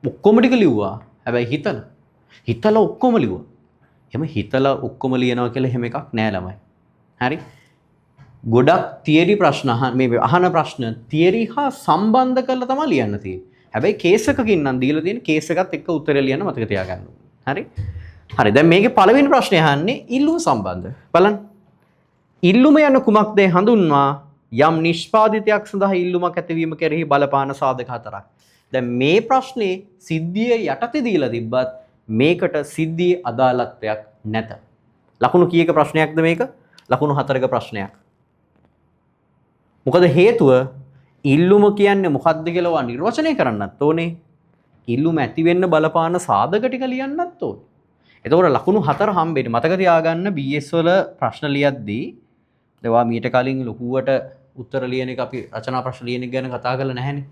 ඔක්කොම ටික ලිව්වා. හැබැයි හිතලා ඔක්කොම ලිව්වා. එහෙම හිතලා ඔක්කොම ලියනවා කියලා එහෙම එකක් නෑ ළමයි. හරි? ගොඩක් තියරි ප්‍රශ්න අහන ප්‍රශ්න තියරි හා සම්බන්ධ කරලා තමයි ලියන්න තියෙන්නේ. හැබැයි කේස් එකකින් නම් දීලා තියෙන කේස් එකත් එක්ක උත්තරය ලියන්න මතක තියාගන්න ඕනේ. හරි? හරි. දැන් මේකේ පළවෙනි ප්‍රශ්නේ අහන්නේ ඉල්ලුම සම්බන්ධ. බලන්න. ඉල්ලුම යන කුමක්ද හඳුන්වා යම් නිෂ්පාදිතයක් සඳහා ඉල්ලුමක් ඇතිවීම කෙරෙහි බලපාන සාධක හතරක්. දැන් මේ ප්‍රශ්නේ සිද්ධිය යටතේ දීලා තිබ්බත් මේකට සිද්ධියේ අදාළත්වයක් නැත. ලකුණු කීයක ප්‍රශ්නයක්ද මේක? ලකුණු 4ක ප්‍රශ්නයක්. මොකද හේතුව ඉල්ලුම කියන්නේ මොකක්ද කියලා නිර්වචනය කරන්නත් ඕනේ. ඉල්ලුම ඇති වෙන්න බලපාන සාධක ටික ලියන්නත් ඕනේ. එතකොට ලකුණු 4 හම්බෙන්නේ. මතක තියාගන්න BS වල ප්‍රශ්න ලියද්දී ඒවා මීට කලින් ලොකුවට උත්තර ලියන එක අපි රචනා ප්‍රශ්න ලියන එක ගැන කතා කරලා නැහැනේ.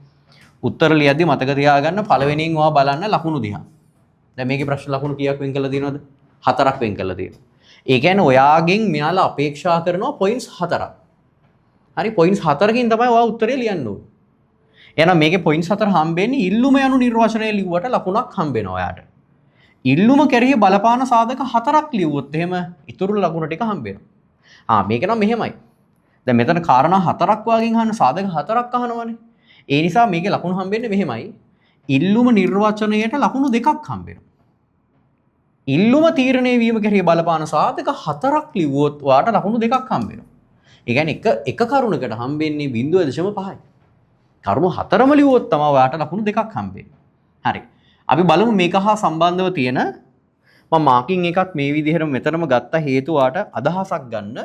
උත්තර ලියද්දී මතක තියාගන්න පළවෙනියෙන් ඔයා බලන්න ලකුණු දිහා. දැන් මේකේ ප්‍රශ්න ලකුණු කීයක් වෙන් කරලා තියෙනවද? 4ක් වෙන් කරලා තියෙනවා. ඒ කියන්නේ ඔයාගෙන් මෙයාලා අපේක්ෂා කරනවා පොයින්ට්ස් 4ක්. හරි පොයින්ට්ස් 4කින් තමයි ඔයා උත්තරේ ලියන්න ඕනේ. එහෙනම් මේකේ පොයින්ට්ස් 4 හම්බෙන්නේ ඉල්ලුම යනු නිර්වචනය ලිව්වට ලකුණක් හම්බෙනවා ඔයාට. ඉල්ලුම කෙරෙහි බලපාන සාධක 4ක් ලිව්වොත් එහෙම ඉතුරු ලකුණු ටික හම්බෙනවා. මේක නම් මෙහෙමයි. දැන් මෙතන කාරණා 4ක් වගේ අහන සාධක 4ක් අහනවනේ. ඒ නිසා මේකේ ලකුණු හම්බෙන්නේ මෙහෙමයි. ඉල්ලුම නිර්වචනයේට ලකුණු 2ක් හම්බෙනවා. ඉල්ලුම තීරණය වීම කෙරෙහි බලපාන සාධක 4ක් ලිව්වොත් ඔයාට ලකුණු 2ක් හම්බෙනවා. ඒ කියන්නේ එක කරුණකට හම්බෙන්නේ 0.5යි. කරුණු 4ම ලිව්වොත් තමයි ඔයාට ලකුණු 2ක් හම්බෙන්නේ. හරි. අපි බලමු මේක හා සම්බන්ධව තියෙන මම මාකින් එකක් මේ විදිහට මෙතනම ගත්ත හේතු ඔයාට අදහසක් ගන්න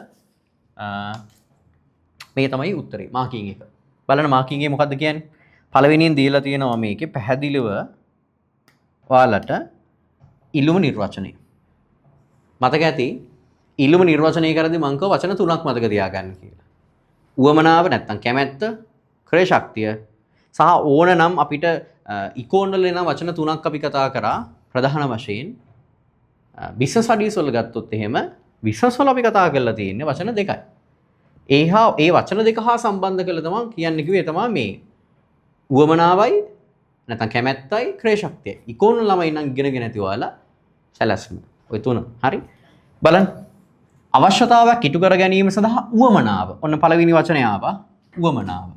මේ තමයි උත්තරේ මාකින් එක. බලන්න මාකින් එක මොකද්ද කියන්නේ? පළවෙනියෙන් දීලා තියෙනවා මේකේ පැහැදිලිව ඔයාලට ඉල්ලුම නිර්වචනය. මතක ඇති ඉල්ලුම නිර්වචනය කරද්දී මම කව වචන තුනක් මතක තියාගන්න කියලා. උවමනාව නැත්තම් කැමැත්ත, ක්‍රය ශක්තිය සහ ඕන නම් අපිට ඉකෝන් වල එන වචන තුනක් අපි කතා කරා ප්‍රධාන වශයෙන්. බිස්නස් ස්ටඩීස් වල ගත්තොත් එහෙම බිස්නස් වල අපි කතා කරලා තියෙන්නේ වචන දෙකයි. ඒ වචන දෙක හා සම්බන්ධ කරලා තමයි කියන්නේ කිව්වේ තමයි මේ උවමනාවයි නැත්නම් කැමැත්තයි ක්‍රය ශක්තියයි. ඉකෝන් ළමයි නම් ඉගෙනගෙන නැති ඔයාලා සැලැස්ම. ඔය තුන. හරි. බලන්න. අවශ්‍යතාවයක් ඉටු කර ගැනීම සඳහා උවමනාව. ඔන්න පළවෙනි වචනේ ආවා. උවමනාව.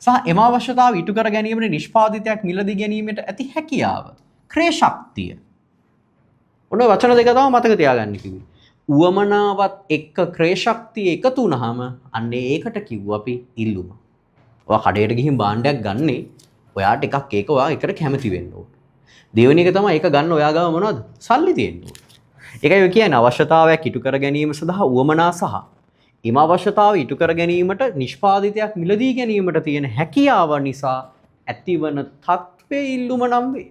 සහ එම අවශ්‍යතාව ඉටු කර ගැනීමට නිෂ්පාදිතයක් මිලදී ගැනීමට ඇති හැකියාව. ක්‍රය ශක්තිය. ඔන්න වචන දෙක තමයි මතක තියාගන්න කිව්වේ. උවමනාවත් එක්ක ක්‍රය ශක්තිය එකතු වුනහම අන්න ඒකට කිව්ව අපි ඉල්ලුම. ඔයා කඩේට ගිහින් භාණ්ඩයක් ගන්නේ ඔයාට එකක් ඒක ඔයා එකට කැමති වෙන්න ඕන. දෙවෙනි එක තමයි ඒක ගන්න ඔයා ගාව මොනවද? සල්ලි තියෙන්න ඕන. ඒකයි ඔය කියන්නේ අවශ්‍යතාවයක් ඉටු කර ගැනීම සඳහා උවමනා සහ එම අවශ්‍යතාව ඉටු කර ගැනීමට නිෂ්පාදිතයක් මිලදී ගැනීමට තියෙන හැකියාව නිසා ඇතිවන තත්ත්වයේ ඉල්ලුම නම් වේ.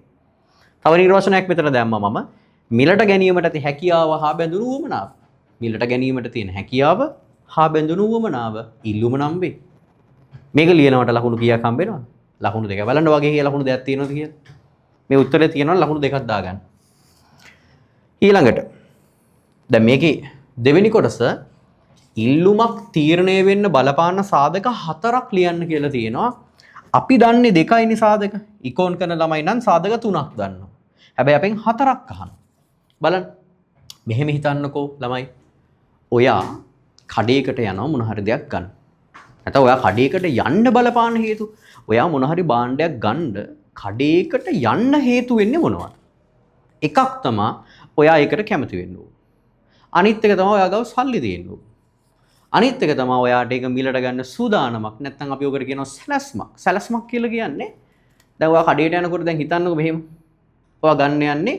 තව නිර්වචනයක් මෙතන දැම්මා මම. මිලට ගැනීමට ඇති හැකියාව හා බැඳුණු උවමනාව. මිලට ගැනීමට තියෙන හැකියාව හා බැඳුණු උවමනාව ඉල්ලුම නම් වේ. මේක ලියනවට ලකුණු කීයක් හම්බෙනවද? ලකුණු දෙක. බලන්න වගේ ලකුණු දෙකක් තියෙනවද කියලා. මේ උත්තරේ තියෙනවා ලකුණු දෙකක් දාගන්න. ඊළඟට දැන් මේකේ දෙවෙනි කොටස ඉල්ලුමක් තීරණය වෙන්න බලපාන සාධක 4ක් ලියන්න කියලා තියෙනවා. අපි දන්නේ 2යිනේ සාධක. ඉකෝන් කරන ළමයි නම් සාධක 3ක් දන්නවා. හැබැයි අපෙන් 4ක් අහනවා. බලන්න. මෙහෙම හිතන්නකෝ ළමයි. ඔයා කඩේකට යනවා මොන හරි දෙයක් ගන්න. නැත්නම් ඔයා කඩේකට යන්න බලපාන හේතු. ඔයා මොන හරි භාණ්ඩයක් ගන්න කඩේකට යන්න හේතු වෙන්නේ මොනවද? එකක් තමයි ඔයා ඒකට කැමති වෙන්න ඕන. අනිත් එක තමයි ඔයා ගාව සල්ලි තියෙන්න ඕන. අනිත් එක තමයි ඔයාට ඒක මිලට ගන්න සූදානමක් නැත්නම් අපි ඔකට කියනවා සැලැස්මක්. සැලැස්මක් කියලා කියන්නේ දැන් ඔයා කඩේට යනකොට දැන් හිතන්නකෝ මෙහෙම. ඔයා ගන්න යන්නේ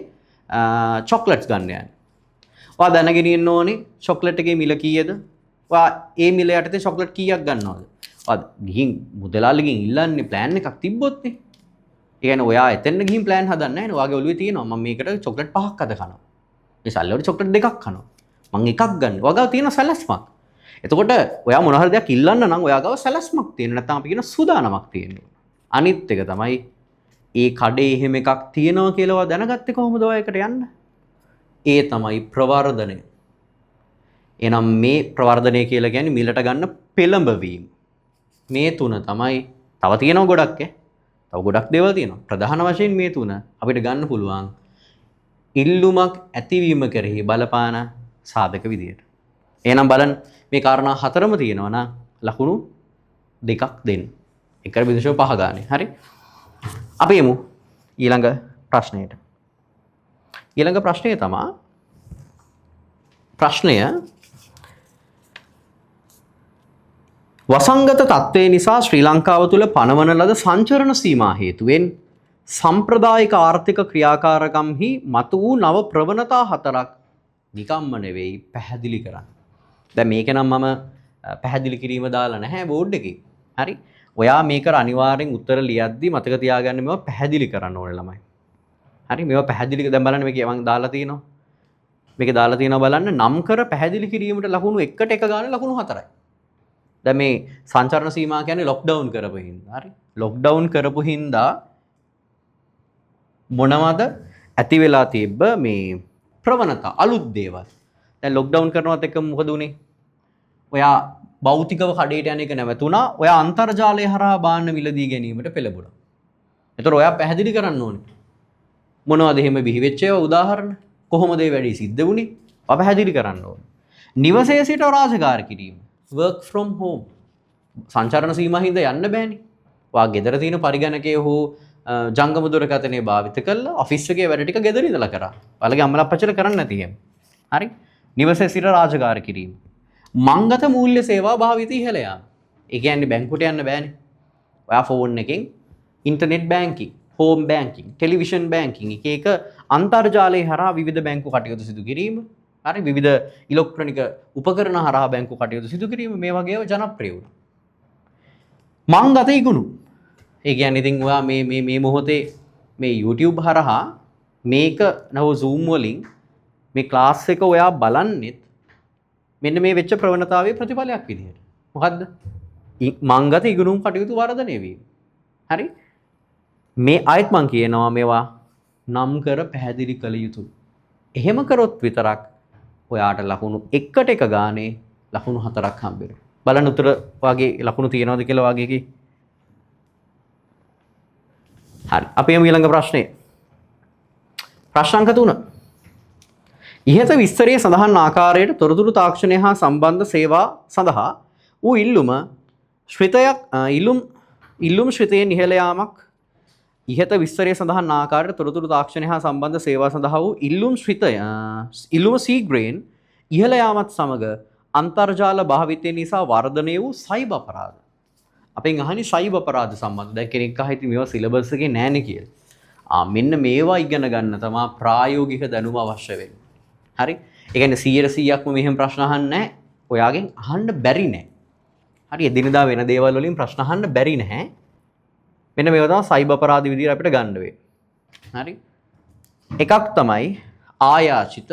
චොක්ලට්ස් ගන්න යන්නේ. ඔයා දැනගෙන ඉන්න ඕනේ චොක්ලට් එකේ මිල කීයද? ඔයා ඒ මිල යටතේ චොක්ලට් කීයක් ගන්නවද? ඔයා ගිහින් මුදලාලිගෙන් ඉල්ලන්නේ ප්ලෑන් එකක් තිබ්බොත් නේ. ඒ කියන්නේ ඔයා එතෙන් ගිහින් ප්ලෑන් හදන්නේ නැහැ නේ. ඔයාගේ ඔළුවේ තියෙනවා මම මේකට චොක්ලට් 5ක් අද කනවා. මේ සල්ලි වල චොක්ලට් 2ක් කනවා. මම එකක් ගන්න. ඔයාගාව තියෙන සැලැස්මක්. එතකොට ඔයා මොන හරි දෙයක් ඉල්ලන්න නම් ඔයා ගාව සැලැස්මක් තියෙන්න නැත්නම් අපි කියන සූදානමක් තියෙන්න ඕන. අනිත් එක තමයි ඒ කඩේ එහෙම එකක් තියෙනවා කියලා දැනගත්තේ කොහොමද ඔය එකට යන්න? ඒ තමයි ප්‍රවර්ධනය. එහෙනම් මේ ප්‍රවර්ධනය කියලා කියන්නේ මිලට ගන්න පෙළඹවීම. මේ තුන තමයි තව තියෙනවා ගොඩක් තව ගොඩක් දේවල් තියෙනවා. ප්‍රධාන වශයෙන් මේ තුන අපිට ගන්න පුළුවන් ඉල්ලුමක් ඇතිවීම කෙරෙහි බලපාන සාධක විදියට. එහෙනම් බලන්න මේ කාරණා හතරම තියෙනවා නම් ලකුණු දෙකක් දෙන්න. 1.5 ගානේ. හරි? අපි යමු ඊළඟ ප්‍රශ්නයට. ඊළඟ ප්‍රශ්නය තමයි ප්‍රශ්නය වසංගත තත්ත්වය නිසා ශ්‍රී ලංකාව තුළ පනවන ලද සංචරණ සීමා හේතුවෙන් සම්ප්‍රදායික ආර්ථික ක්‍රියාකාරකම්හි මතු වූ නව ප්‍රවණතා හතරක් නිකම්ම නෙවෙයි පැහැදිලි කරන්න. දැන් මේක නම් මම පැහැදිලි කිරීම දාලා නැහැ බෝඩ් එකේ. හරි? ඔයා මේකට අනිවාර්යෙන් උත්තර ලියද්දි මතක තියාගන්න මේවා පැහැදිලි කරන්න ඕනේ ළමයි. හරි? මේවා පැහැදිලි දැන් බලන්න මේක මම දාලා තියෙනවා. මේක දාලා තියෙනවා බලන්න නම් කර පැහැදිලි කිරීමට ලකුණු එකට එක ගානේ ලකුණු 4යි. දැන් මේ සංචරණ සීමා කියන්නේ ලොක්ඩවුන් කරපු හින්දා. හරි? ලොක්ඩවුන් කරපු හින්දා මොනවද ඇති වෙලා තිබ්බ මේ ප්‍රවණතා අලුත් දේවල්. දැන් ලොක්ඩවුන් කරනවත් එක්ක මොකද උනේ? ඔයා භෞතිකව කඩේට යන එක නැවතුණා. ඔයා අන්තර්ජාලය හරහා බාන්න මිලදී ගැනීමට පෙළඹුණා. ඒතර ඔයා පැහැදිලි කරන්න ඕනේ. මොනවද එහෙම බිහිවෙච්ච ඒවා උදාහරණ? කොහොමද ඒ වැඩේ සිද්ධ වුනේ? ඔයා පැහැදිලි කරන්න ඕනේ. නිවසේ සිට රාජකාරී කිරීම. work from home. සංචාරණ සීමා හින්දා යන්න බෑනේ. ඔයා ගෙදර තියෙන පරිගණකය හෝ ජංගම දුරකථනය භාවිත කරලා ඔෆිස් එකේ වැඩ ටික ගෙදර ඉඳලා කරා. ඔයාලගේ අම්මලා අප්පච්චිලා කරන්නේ නැති හැම. හරි? නිවසේ සිට රාජකාරී කිරීම. මංගත මූල්‍ය සේවා භාවිත ඉහළ යාම. ඒ කියන්නේ බැංකුවට යන්න බෑනේ. ඔයා ෆෝන් එකෙන් internet banking, home banking, television banking එක එක අන්තර්ජාලය හරහා විවිධ බැංකු කටයුතු සිදු කිරීම. හරි? විවිධ ඉලෙක්ට්‍රොනික උපකරණ හරහා බැංකු කටයුතු සිදු කිරීම මේ වගේ ඒවා ජනප්‍රිය වුණා. මංගත ඉගුණු. ඒ කියන්නේ ඉතින් ඔයා මේ මොහොතේ මේ YouTube හරහා මේක නව Zoom වලින් මේ ක්ලාස් එක ඔයා බලන්නෙත් මෙන්න මේ වෙච්ච ප්‍රවණතාවයේ ප්‍රතිඵලයක් විදිහට. මොකද්ද? මංගත ඉගෙනුම් කටයුතු වර්ධනය වීම. හරි? මේ ආයත් මං කියනවා මේවා නම් කර පැහැදිලි කළ යුතුයි. එහෙම කරොත් විතරක් ඔයාට ලකුණු එකට එක ගානේ ලකුණු 4ක් හම්බ වෙනවා. බලන්න උතර වාගේ ලකුණු තියනවද කියලා වාගේ කි. හරි. අපි යමු ඊළඟ ප්‍රශ්නේ. ප්‍රශ්න අංක 3. ඉහත විස්තරයේ සඳහන් ආකාරයට තොරතුරු තාක්ෂණය හා සම්බන්ධ සේවා සඳහා වූ ඉල්ලුම් ශ්‍රිතයෙන් ඉහළ යාමක් ඉහත විස්තරයේ සඳහන් ආකාරයට තොරතුරු තාක්ෂණය හා සම්බන්ධ සේවා සඳහා වූ ඉල්ලුම සීග්‍රයෙන් ඉහළ යාමත් සමග අන්තර්ජාල භාවිතය නිසා වර්ධනය වූ සයිබර් අපරාධ. අපෙන් අහන්නේ සයිබර් අපරාධ සම්බන්ධ. දැන් කෙනෙක් අහිති මේවා සිලබස් එකේ නැන්නේ කියලා. මෙන්න මේවා ඉගෙන ගන්න තමයි ප්‍රායෝගික දැනුම අවශ්‍ය වෙන්නේ. හරි? ඒ කියන්නේ 100%ක්ම මෙහෙම ප්‍රශ්න අහන්නේ නැහැ. ඔයාගෙන් අහන්න බැරි නෑ. හරි? එදිනදා වෙන දේවල් වලින් ප්‍රශ්න අහන්න බැරි නැහැ. මෙන්න මේවා තමයි සයිබර් අපරාධ විදිහට අපිට ගන්න වෙන්නේ. හරි? එකක් තමයි ආයාචිත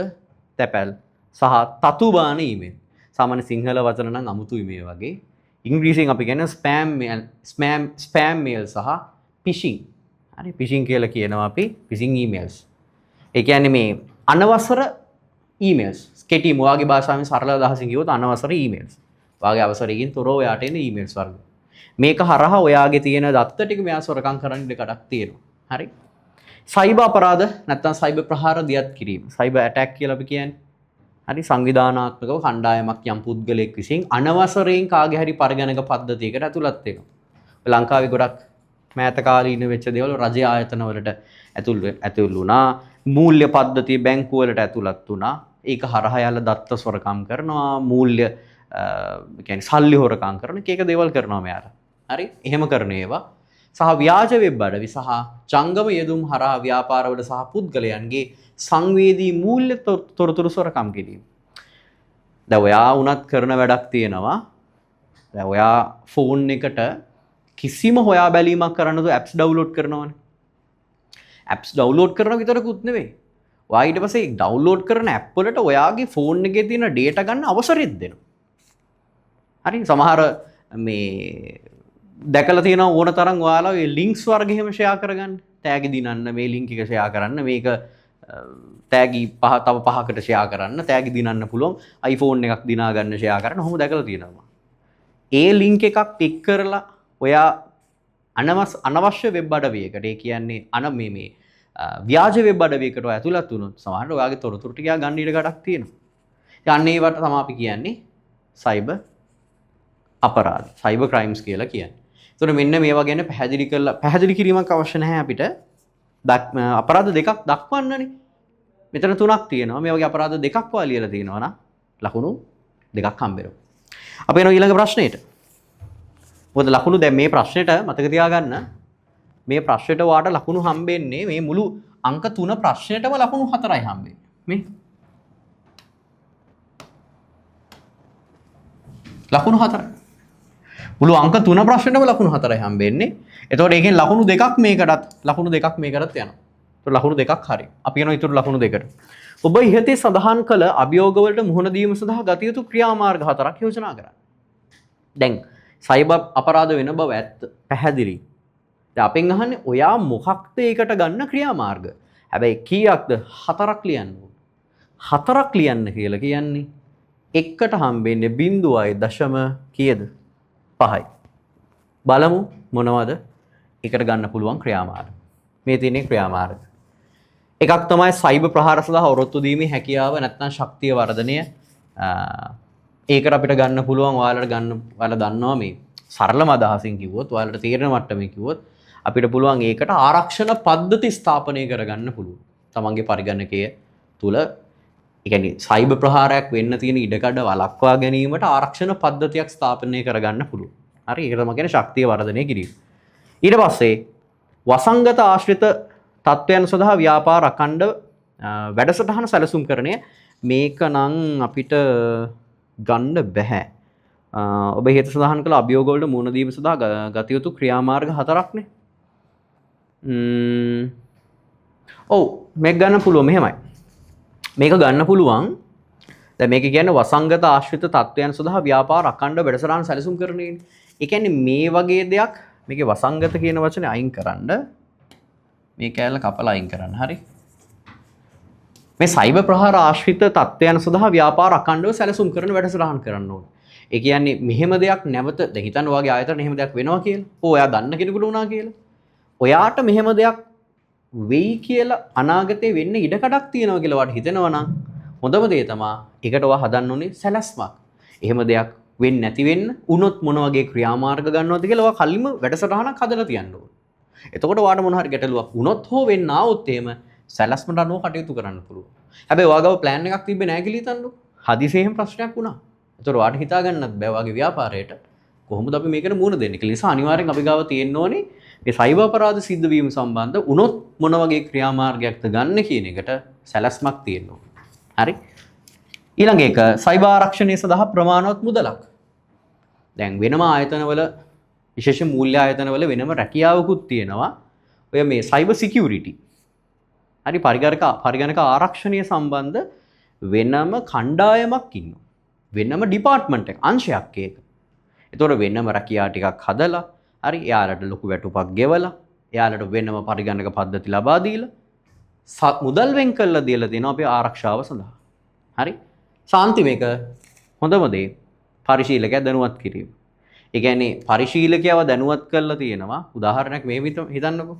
තැපැල් සහ තතුබාන ඊමේල්. සාමාන්‍ය සිංහල වචන නම් අමුතුයි මේ වගේ. ඉංග්‍රීසියෙන් අපි කියන්නේ ස්පෑම් මේල් සහ ෆිෂින්. හරි? ෆිෂින් කියලා කියනවා අපි ෆිෂින් ඊමේල්ස්. ඒ කියන්නේ මේ අනවසර ඊමේල්ස්. කෙටි මොවාගේ භාෂාවෙන් සරල අදහසින් කිව්වොත් අනවසර ඊමේල්ස්. වාගේ අවසරයකින් තොරව ඔයාට එන ඊමේල්ස් වර්ග. මේක හරහා ඔයාගේ තියෙන දත්ත ටික මෙයා සොරකම් කරන්න ඉඩකඩක් තියෙනවා. හරි? සයිබර් අපරාධ නැත්නම් සයිබර් ප්‍රහාර දියත් කිරීම. සයිබර් ඇටැක් කියලා අපි කියන්නේ. හරි? සංවිධානාත්මකව කණ්ඩායමක් යම් පුද්ගලයෙක් විසින් අනවසරයෙන් කාගේ හරි පරිගණක පද්ධතියකට ඇතුළත් වෙනවා. ලංකාවේ ගොඩක් මෑත කාලීන වෙච්ච දේවල් රජයේ ආයතන වලට ඇතුල් වුණා. මූල්‍ය පද්ධතිය බැංකු වලට ඇතුළත් වුණා. ඒක හරහා යාලා දත්ත සොරකම් කරනවා. මූල්‍ය කියන්නේ සල්ලි හොරකම් කරන එක දේවල් කරනවා මෙයාලා. හරි? එහෙම කරන ඒවා සහ ව්‍යාජ වෙබ් අඩවි සහ ජංගම යෙදුම් හරහා ව්‍යාපාරවල සහ පුද්ගලයන්ගේ සංවේදී මූල්‍ය තොරතුරු සොරකම් කිරීම. දැන් ඔයා උනත් කරන වැඩක් තියෙනවා. දැන් ඔයා ෆෝන් එකට කිසිම හොයා බැලීමක් කරන්න දු ඇප්ස් ඩවුන්ලෝඩ් කරනවනේ. ඇප්ස් ඩවුන්ලෝඩ් කරන විතරකුත් නෙවෙයි. ඔයා ඊට පස්සේ ඩවුන්ලෝඩ් කරන ඇප් වලට ඔයාගේ ෆෝන් එකේ තියෙන ඩේටා ගන්න අවසරෙත් දෙනවා. හරි සමහර මේ දැකලා තියෙන ඕන තරම් ඔයාලා මේ ලින්ක්ස් වර්ග එහෙම ෂෙයා කරගන්න. ටැග් දිනන්න මේ ලින්ක් එක ෂෙයා කරන්න මේක ටැගි පහ තව පහකට ෂෙයා කරන්න ටැගි දිනන්න පුළුවන් iPhone එකක් දිනා ගන්න ෂෙයා කරන්න ඔහොම දැකලා තියෙනවා. ඒ ලින්ක් එකක් ක්ලික් කරලා ඔයා අනවශ්‍ය වෙබ් අඩවියකට ඒ කියන්නේ මේ ව්‍යාජ වෙබ් අඩවියකට ඔයා ඇතුළත් වුණොත් සමහරවිට ඔයාගේ තොරතුරු ටික ගන්න ඉඩ කඩක් තියෙනවා. අන්න ඒවට තමයි අපි කියන්නේ සයිබර් අපරාධ සයිබර් ක්‍රයිම්ස් කියලා කියන්නේ. ඒතකොට මෙන්න මේවා ගැන පැහැදිලි කිරීමක් අවශ්‍ය නැහැ අපිට. අපරාධ දෙකක් දක්වන්නනේ. මෙතන තුනක් තියෙනවා. මේ වගේ අපරාධ දෙකක් වා ලියලා තියෙනවා නම් ලකුණු දෙකක් හම්බෙනවා. අපි යනවා ඊළඟ ප්‍රශ්නෙට. මොකද ලකුණු දැන් මේ ප්‍රශ්නෙට මතක තියාගන්න මේ ප්‍රශ්නෙට වාට ලකුණු හම්බෙන්නේ මේ මුළු අංක 3 ප්‍රශ්නෙටම ලකුණු 4යි හම්බෙන්නේ. මේ ලකුණු 4යි. මුළු අංක 3 ප්‍රශ්නෙටම ලකුණු 4යි හම්බෙන්නේ. එතකොට ඒකෙන් ලකුණු දෙකක් මේකටත් ලකුණු දෙකක් මේකටත් යනවා. එතකොට ලකුණු දෙකක් හරි. අපි යනවා ඊටු ලකුණු දෙකට. ඔබ ඉහතේ සඳහන් කළ අභියෝගවලට මුහුණ දීම සඳහා ගත යුතු ක්‍රියාමාර්ග 4ක් යෝජනා කරන්න. දැන් සයිබර් අපරාධ වෙන බව ඇත්ත පැහැදිලි. දැන් අපෙන් අහන්නේ ඔයා මොකක්ද ඒකට ගන්න ක්‍රියාමාර්ග? හැබැයි කීයක්ද? 4ක් ලියන්න ඕන. 4ක් ලියන්න කියලා කියන්නේ එකට හම්බෙන්නේ 0.0 කීයද? 5යි. බලමු මොනවද එකට ගන්න පුළුවන් ක්‍රියාමාර්ග. මේ තියෙන ක්‍රියාමාර්ග. එකක් තමයි සයිබර් ප්‍රහාර සඳහා ඔරොත්තු දීමේ හැකියාව නැත්නම් ශක්තිය වර්ධනය. ඒකට අපිට ගන්න පුළුවන් ඔයාලා දන්නවා මේ සරලම අදහසින් කිව්වොත් ඔයාලට තේරෙන මට්ටමේ කිව්වොත් අපිට පුළුවන් ඒකට ආරක්ෂණ පද්ධති ස්ථාපනය කරගන්න පුළුවන්. තමන්ගේ පරිගණකය තුල ඒ කියන්නේ සයිබර් ප්‍රහාරයක් වෙන්න තියෙන ඉඩකඩ වළක්වා ගැනීමට ආරක්ෂණ පද්ධතියක් ස්ථාපනය කරගන්න පුළුවන්. හරි ඒක තමයි කියන්නේ ශක්තිය වර්ධනය කිරීම. ඊට පස්සේ වසංගත ආශ්‍රිත තත්ත්වයන් සඳහා ව්‍යාපාර අඛණ්ඩ වැඩසටහන සැලසුම් කරණය මේක නම් අපිට ගන්න බෑ. ඔබ හේත සඳහන් කළ අභියෝග වලට මුහුණ දීම සඳහා ගත යුතු ක්‍රියාමාර්ග 4ක්නේ. ඔව් මේක ගන්න පුළුවන් මෙහෙමයි. මේක ගන්න පුළුවන්. දැන් මේක කියන්නේ වසංගත ආශ්‍රිත තත්ත්වයන් සඳහා ව්‍යාපාර අඛණ්ඩ වැඩසටහන සැලසුම් කරණය. ඒ කියන්නේ මේ වගේ දෙයක් මේකේ වසංගත කියන වචනේ අයින් කරන්න මේ කැලල කපලා අයින් කරන්න. හරි. මේ සයිබර් ප්‍රහාර ආශ්‍රිත තත්ත්වයන් සඳහා ව්‍යාපාර අඛණ්ඩව සැලසුම් කරන වැඩසටහන් කරන්න ඕනේ. ඒ කියන්නේ මෙහෙම දෙයක් නැවත දැන් හිතන්න ඔයාගේ ආයතන එහෙම දෙයක් වෙනවා කියලා. ඔයා දන්න කෙනෙකුට වුණා කියලා. ඔයාට මෙහෙම දෙයක් වෙයි කියලා අනාගතේ වෙන්න ඉඩ කඩක් තියෙනවා කියලා ඔයාට හිතෙනවා නම් හොඳම දේ තමයි ඒකට ඔයා හදන්න ඕනේ සැලැස්මක්. එහෙම දෙයක් වෙන්නේ නැති වෙන්න උනොත් මොන වගේ ක්‍රියාමාර්ග ගන්නවද කියලා ඔයා කලින්ම වැඩසටහනක් හදලා තියන්න ඕනේ. එතකොට ඔයාට මොන හරි ගැටලුවක් වුණොත් හෝ වෙන්න ආවොත් එහෙම සැලැස්මට අනුව කටයුතු කරන්න පුළුවන්. හැබැයි ඔයාගව ප්ලෑන් එකක් තිබ්බේ නැහැ කියලා හිතන්නකො. හදිසියෙම ප්‍රශ්නයක් වුණා. එතකොට ඔයාට හිතා ගන්නත් බෑ ඔයාගේ ව්‍යාපාරයට කොහොමද අපි මේකට මුහුණ දෙන්නේ කියලා. නිසා අනිවාර්යෙන් අපි ගාව තියෙන්න ඕනේ මේ සයිබර් අපරාධ සිද්ධ වීම සම්බන්ධ උනොත් මොන වගේ ක්‍රියාමාර්ගයක්ද ගන්න කියන එකට සැලැස්මක් තියෙන්න ඕනේ. හරි. ඊළඟ එක සයිබර් ආරක්ෂණය සඳහා ප්‍රමාණවත් මුදලක්. දැන් වෙනම ආයතනවල විශේෂ මූල්‍ය ආයතනවල වෙනම රැකියාවකුත් තියෙනවා. ඔය මේ සයිබර් සිකියුරිටි. හරි පරිගණක ආරක්ෂණය සම්බන්ධ වෙනම කණ්ඩායමක් ඉන්නවා. වෙනම ඩිපාර්ට්මන්ට් එක අංශයක් ඒක. ඒතකොට වෙනම රැකියා ටිකක් හදලා හරි එයාලට ලොකු වැටුපක් ගෙවලා එයාලට වෙනම පරිගණක පද්ධති ලබා දීලා මුදල් වෙන් කරලා දීලා දෙනවා අපේ ආරක්ෂාව සඳහා. හරි. සාන්ති මේක හොඳම දේ පරිශීලකයා දැනුවත් කිරීම. ඒ කියන්නේ පරිශීලකයව දැනුවත් කරලා තියෙනවා. උදාහරණයක් මේ හිතන්නකෝ.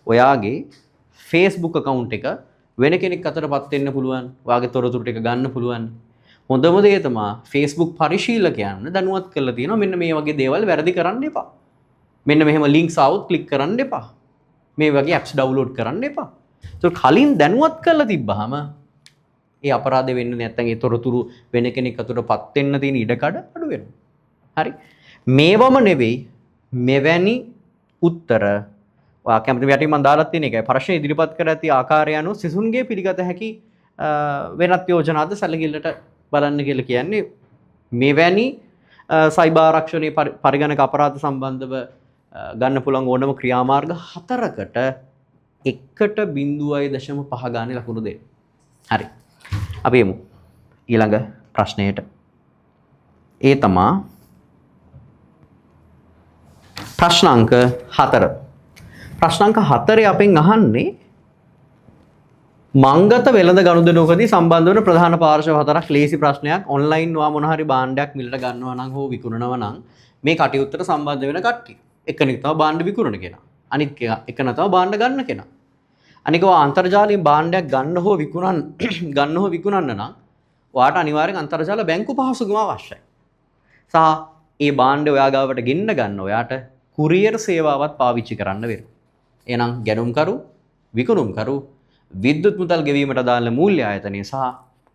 ඔයාගේ Facebook account එක වෙන කෙනෙක් අතරපත් වෙන්න පුළුවන්. ඔයාගේ තොරතුරු ටික ගන්න පුළුවන්. හොඳම දේ තමයි Facebook පරිශීලකයන් දැනුවත් කරලා තියෙනවා මෙන්න මේ වගේ දේවල් වැරදි කරන්න එපා. මෙන්න මෙහෙම links આવුත් click කරන්න එපා. මේ වගේ apps download කරන්න එපා. ඒක කලින් දැනුවත් කරලා තිබ්බහම ඒ අපරාධ වෙන්නේ නැත්නම් ඒ තොරතුරු වෙන කෙනෙක් අතරපත් වෙන්න තියෙන ඉඩකඩ අඩු වෙනවා. හරි. මේවම නෙවෙයි මෙවැනි උත්තර ඔයා කැමති යටින් මම දාලා තියෙන එකයි ප්‍රශ්න ඉදිරිපත් කර ඇති ආකාරය අනුව සිසුන්ගේ පිළිගත හැකි වෙනත් යෝජනාද සැලකිල්ලට බලන්න කියලා කියන්නේ මෙවැනි සයිබර් ආරක්ෂණයේ පරිගණක අපරාධ සම්බන්ධව ගන්න පුළුවන් ඕනම ක්‍රියාමාර්ග 4කට 1.5 ගානේ ලකුණු දෙන්න. හරි. අපි යමු ඊළඟ ප්‍රශ්නයට. ඒ තමයි ප්‍රශ්න අංක 4. ප්‍රශ්න අංක 4 අපෙන් අහන්නේ මංගත වෙළඳ ගනුදෙනුවකදී සම්බන්ධ වන ප්‍රධාන පාර්ශ්ව 4ක් ලේසි ප්‍රශ්නයක් ඔන්ලයින් වා මොන හරි භාණ්ඩයක් මිලට ගන්නවා නම් හෝ විකුණනවා නම් මේ කටයුත්තට සම්බන්ධ වෙන කට්ටිය. එක්කෙනෙක් තමයි භාණ්ඩ විකුණන කෙනා. අනිත් එක තමයි භාණ්ඩ ගන්න කෙනා. අනික ඔය අන්තර්ජාලයෙන් භාණ්ඩයක් ගන්න හෝ විකුණන්න නම් ඔයාට අනිවාර්යෙන් අන්තර්ජාල බැංකු පහසුකම අවශ්‍යයි. සහ ඒ භාණ්ඩ ඔයා ගාවට ගෙන්න ගන්න ඔයාට කුරියර් සේවාවක් පාවිච්චි කරන්න වෙනවා. එහෙනම් ගැනුම්කරු, විකුණුම්කරු, විද්‍යුත් මුදල් ගෙවීමට අදාළ මූල්‍ය ආයතනය සහ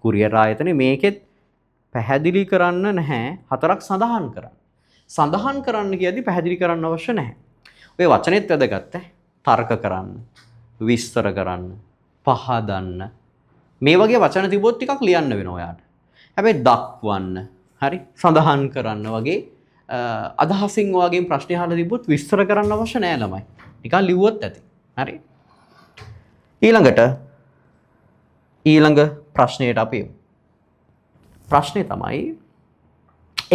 කුරියර් ආයතනය මේකෙත් පැහැදිලි කරන්න නැහැ. 4ක් සඳහන් කරන්න. සඳහන් කරන්න කියද්දි පැහැදිලි කරන්න අවශ්‍ය නැහැ. ඔය වචනේත් වැදගත් තර්ක කරන්න, විස්තර කරන්න, පහදන්න. මේ වගේ වචන තිබොත් ටිකක් ලියන්න වෙනවා ඔයාට. හැබැයි දක්වන්න, හරි? සඳහන් කරන්න වගේ අදහසින් ඔයාගෙන් ප්‍රශ්න අහලා තිබොත් විස්තර කරන්න අවශ්‍ය නැහැ ළමයි. නිකන් ලිව්වොත් ඇති. හරි? ඊළඟ ප්‍රශ්නයට අපි යමු. ප්‍රශ්නේ තමයි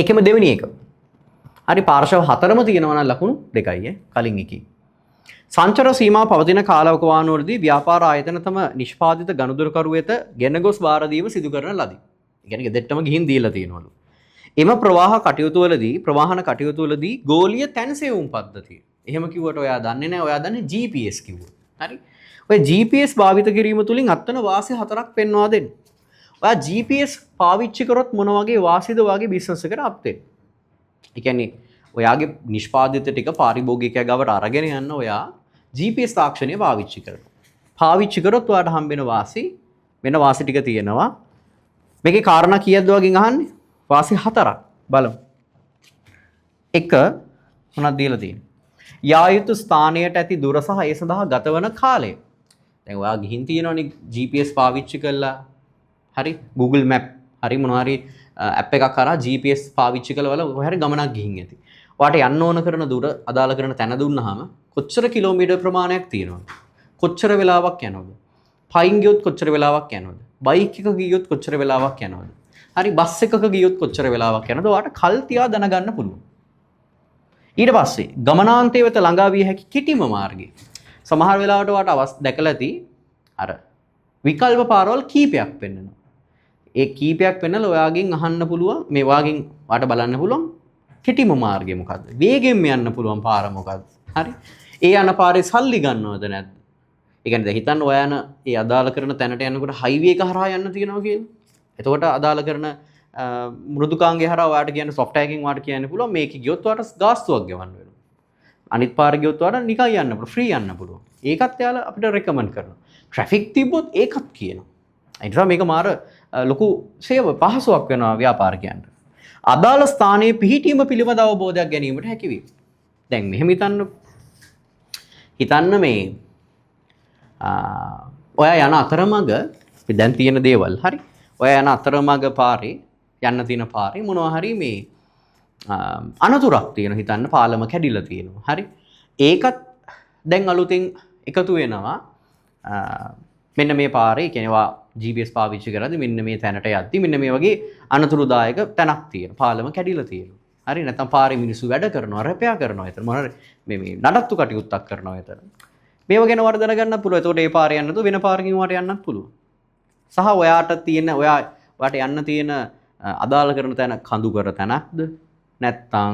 එකම දෙවෙනි එක. හරි පාර්ශව 4ම තියෙනවා නම් ලකුණු 2යි කලින් එකේ. සංචාර සීමා පවතින කාලවක වාහනවලදී ව්‍යාපාර ආයතන තම නිෂ්පාදිත ගනුදෙනුකරු වෙත ගෙන ගොස් බාර දීම සිදු කරන ලදී. ඒ කියන්නේ ගෙදෙට්ටම ගිහින් දීලා තියෙනවලු. එම ප්‍රවාහන කටයුතු වලදී ගෝලීය තැන්සෙවුම් පද්ධතිය. එහෙම කිව්වට ඔයා දන්නේ නැහැ. ඔයා දන්නේ GPS කිව්වොත්. හරි? ඔය GPS භාවිත කිරීම තුලින් අත්වන වාසි 4ක් පෙන්වා දෙන්න. ඔයා GPS පාවිච්චි කරොත් මොන වගේ වාසිද ඔයාගේ බිස්නස් එකට අත් වෙන්නේ? ඒ කියන්නේ ඔයාගේ නිෂ්පාදිත ටික පාරිභෝගිකයා ගාවට අරගෙන යන්න ඔයා GPS තාක්ෂණය පාවිච්චි කරනවා. පාවිච්චි කරොත් ඔයාට හම්බෙන වාසි වෙන වාසි ටික තියෙනවා. මේකේ කාරණා කීයක්ද වගේ අහන්නේ? වාසි 4ක්. බලමු. 1 මොනවද දීලා තියෙන්නේ? යා යුතු ස්ථානයට ඇති දුර සහ ඒ සඳහා ගතවන කාලය. දැන් ඔයා ගිහින් තියෙනවනේ GPS පාවිච්චි කරලා හරි Google Map හරි මොනවා හරි ඇප් එකක් කරා GPS පාවිච්චි කරලා ඔය හරි ගමනක් ගිහින් ඇති. ඔයාට යන්න ඕන කරන දුර අදාළ කරන තැන දුන්නාම කොච්චර කිලෝමීටර් ප්‍රමාණයක් තියෙනවද? කොච්චර වෙලාවක් යනවද? පයින් ගියොත් කොච්චර වෙලාවක් යනවද? බයික් එකක ගියොත් කොච්චර වෙලාවක් යනවද? හරි බස් එකක ගියොත් කොච්චර වෙලාවක් යනවද? ඔයාට කල් තියා දැනගන්න පුළුවන්. ඊට පස්සේ ගමනාන්තය වෙත ළඟා විය හැකි කිටිම මාර්ගය. සමහර වෙලාවට ඔයාට දැකලා ඇති අර විකල්ප පාරවල් කීපයක් පෙන්වනවා. ඒ කීපයක් පෙන්නලා ඔයාගෙන් අහන්න පුළුවන් මේ වාගෙන් ඔයාට බලන්න පුළුවන් කෙටිම මාර්ගය මොකද්ද? වේගෙන් යන්න පුළුවන් පාර මොකද්ද? හරි? ඒ යන පාරේ සල්ලි ගන්නවද නැද්ද? ඒ කියන්නේ දැන් හිතන්න ඔයා යන ඒ අදාළ කරන තැනට යනකොට හයිවේ එක හරහා යන්න තියෙනවා කියලා. එතකොට අදාළ කරන මෘදුකාංගය හරහා ඔයාට කියන්නේ සොෆ්ට්වෙයාර් එකකින් ඔයාට කියන්න පුළුවන් මේක ගියොත් ඔයාට ගාස්තුවක් ගෙවන්න වෙනවා. අනිත් පාර ගියොත් ඔයාට නිකන් යන්න පුළුවන්, ෆ්‍රී යන්න පුළුවන්. ඒකත් එයාලා අපිට රෙකමන්ඩ් කරනවා. ට්‍රැෆික් තිබ්බොත් ඒකත් කියනවා. ඒ නිසා මේක මාර ලොකු පහසුවක් වෙනවා ව්‍යාපාරිකයන්ට. අදාළ ස්ථානයේ පිහිටීම පිළිබඳ අවබෝධයක් ගැනීමට හැකි වේ. දැන් මෙහෙම හිතන්න මේ ඔයා යන අතරමඟ දැන් තියෙන දේවල් හරි. ඔයා යන අතරමඟ පාරේ යන්න තියෙන පාරේ මොනවා හරි මේ අනතුරක් තියෙන හිතන්න පාලම කැඩිලා තියෙනවා. හරි. ඒකත් දැන් අලුතෙන් එකතු වෙනවා. මෙන්න මේ පාරේ කියනවා GPS පාවිච්චි කරද්දී මෙන්න මේ තැනට යද්දී මෙන්න මේ වගේ අනතුරුදායක තැනක් තියෙනවා. පාලම කැඩිලා තියෙනවා. හරි නැත්නම් පාරේ මිනිස්සු වැඩ කරනවා, රැපයා කරනවා. එතන මොනවා මේ නඩත්තු කටයුත්තක් කරනවා එතන. මේව ගැන වර දැනගන්න පුළුවන්. එතකොට ඒ පාරේ යන්න නැතුව වෙන පාරකින් වට යන්නත් පුළුවන්. සහ ඔයාට යන්න තියෙන අදාළ කරන තැන කඳු කර තැනක්ද නැත්නම්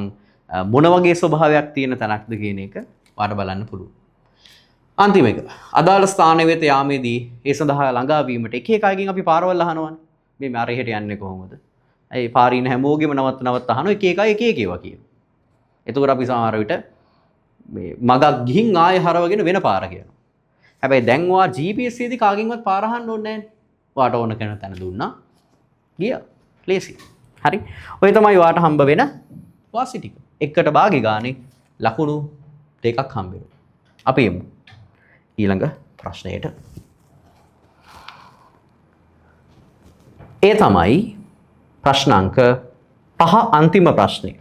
මොන වගේ ස්වභාවයක් තියෙන තැනක්ද කියන එක ඔයාට බලන්න පුළුවන්. අන්තිම එක අදාළ ස්ථානය වෙත යාමේදී ඒ සඳහා ළඟා වීමට එක එක අයගෙන් අපි පාරවල් අහනවනේ. මේ අරහෙට යන්නේ කොහොමද? ඒ පාරේ ඉන්න හැමෝගෙම නවත්ත අහනවා එක එක එක ඒවා කියනවා. එතකොට අපි සමහර විට මේ මගක් ගිහින් ආයෙ හරවගෙන වෙන පාර කියනවා. හැබැයි දැන් ඔයා GPS එකේදී කාගෙන්වත් පාර අහන්න ඕනේ නැහැ. ඔයාට ඕන කරන තැන දුන්නා. ගියා. ලේසි. හරි. ඔය තමයි ඔයාට හම්බ වෙන වාසි ටික. එකට භාගේ ගානේ ලකුණු 2ක් හම්බ වෙනවා. අපි යමු ඊළඟ ප්‍රශ්නයට. ඒ තමයි ප්‍රශ්න අංක 5 අන්තිම ප්‍රශ්නේ.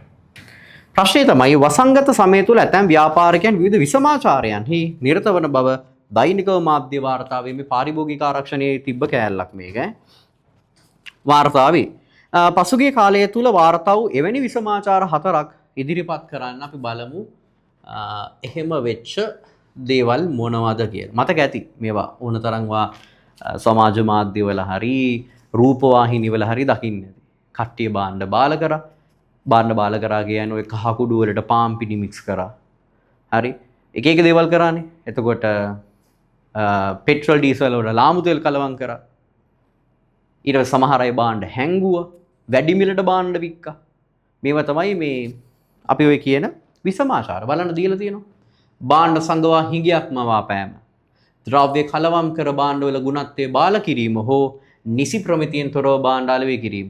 ප්‍රශ්නේ තමයි වසංගත සමය තුළ ඇතැම් ව්‍යාපාරිකයන් විවිධ විසමාචාරයන්හි නිරත වන බව දෛනිකව මාධ්‍ය වාර්තාවේ මේ පාරිභෝගික ආරක්ෂණයේ තිබ්බ කෑල්ලක් මේක. වාර්තාවේ පසුගිය කාලය තුළ වාර්තා වූ එවැනි විසමාචාර 4ක් ඉදිරිපත් කරන්න අපි බලමු එහෙම වෙච්ච දේවල් මොනවද කියලා. මතක ඇති මේවා ඕන තරම්වා සමාජ මාධ්‍යවල හරි රූපවාහිනිවල හරි දකින්න ඇති. කට්ටිය බාණ්ඩ බාල කරා කියන්නේ ඔය කහ කුඩු වලට පාම් පිටි මික්ස් කරා. හරි. එක එක දේවල් කරානේ. එතකොට පෙට්‍රල් ඩීසල් වල ලාමු තෙල් කලවම් කරා. ඊට පස්සේ සමහර අය බාණ්ඩ හැංගුවා. වැඩි මිලට බාණ්ඩ වික්කා. මේවා තමයි මේ අපි ඔය කියන විසමාචාර බලන්න දීලා තියෙනවා. බාණ්ඩ සංගවා හිඟයක්ම වාපෑම. ද්‍රව්‍ය කලවම් කර බාණ්ඩවල ගුණත්වයේ බාල කිරීම හෝ නිසි ප්‍රමිතියෙන් තොරව බාණ්ඩ අලෙවි කිරීම.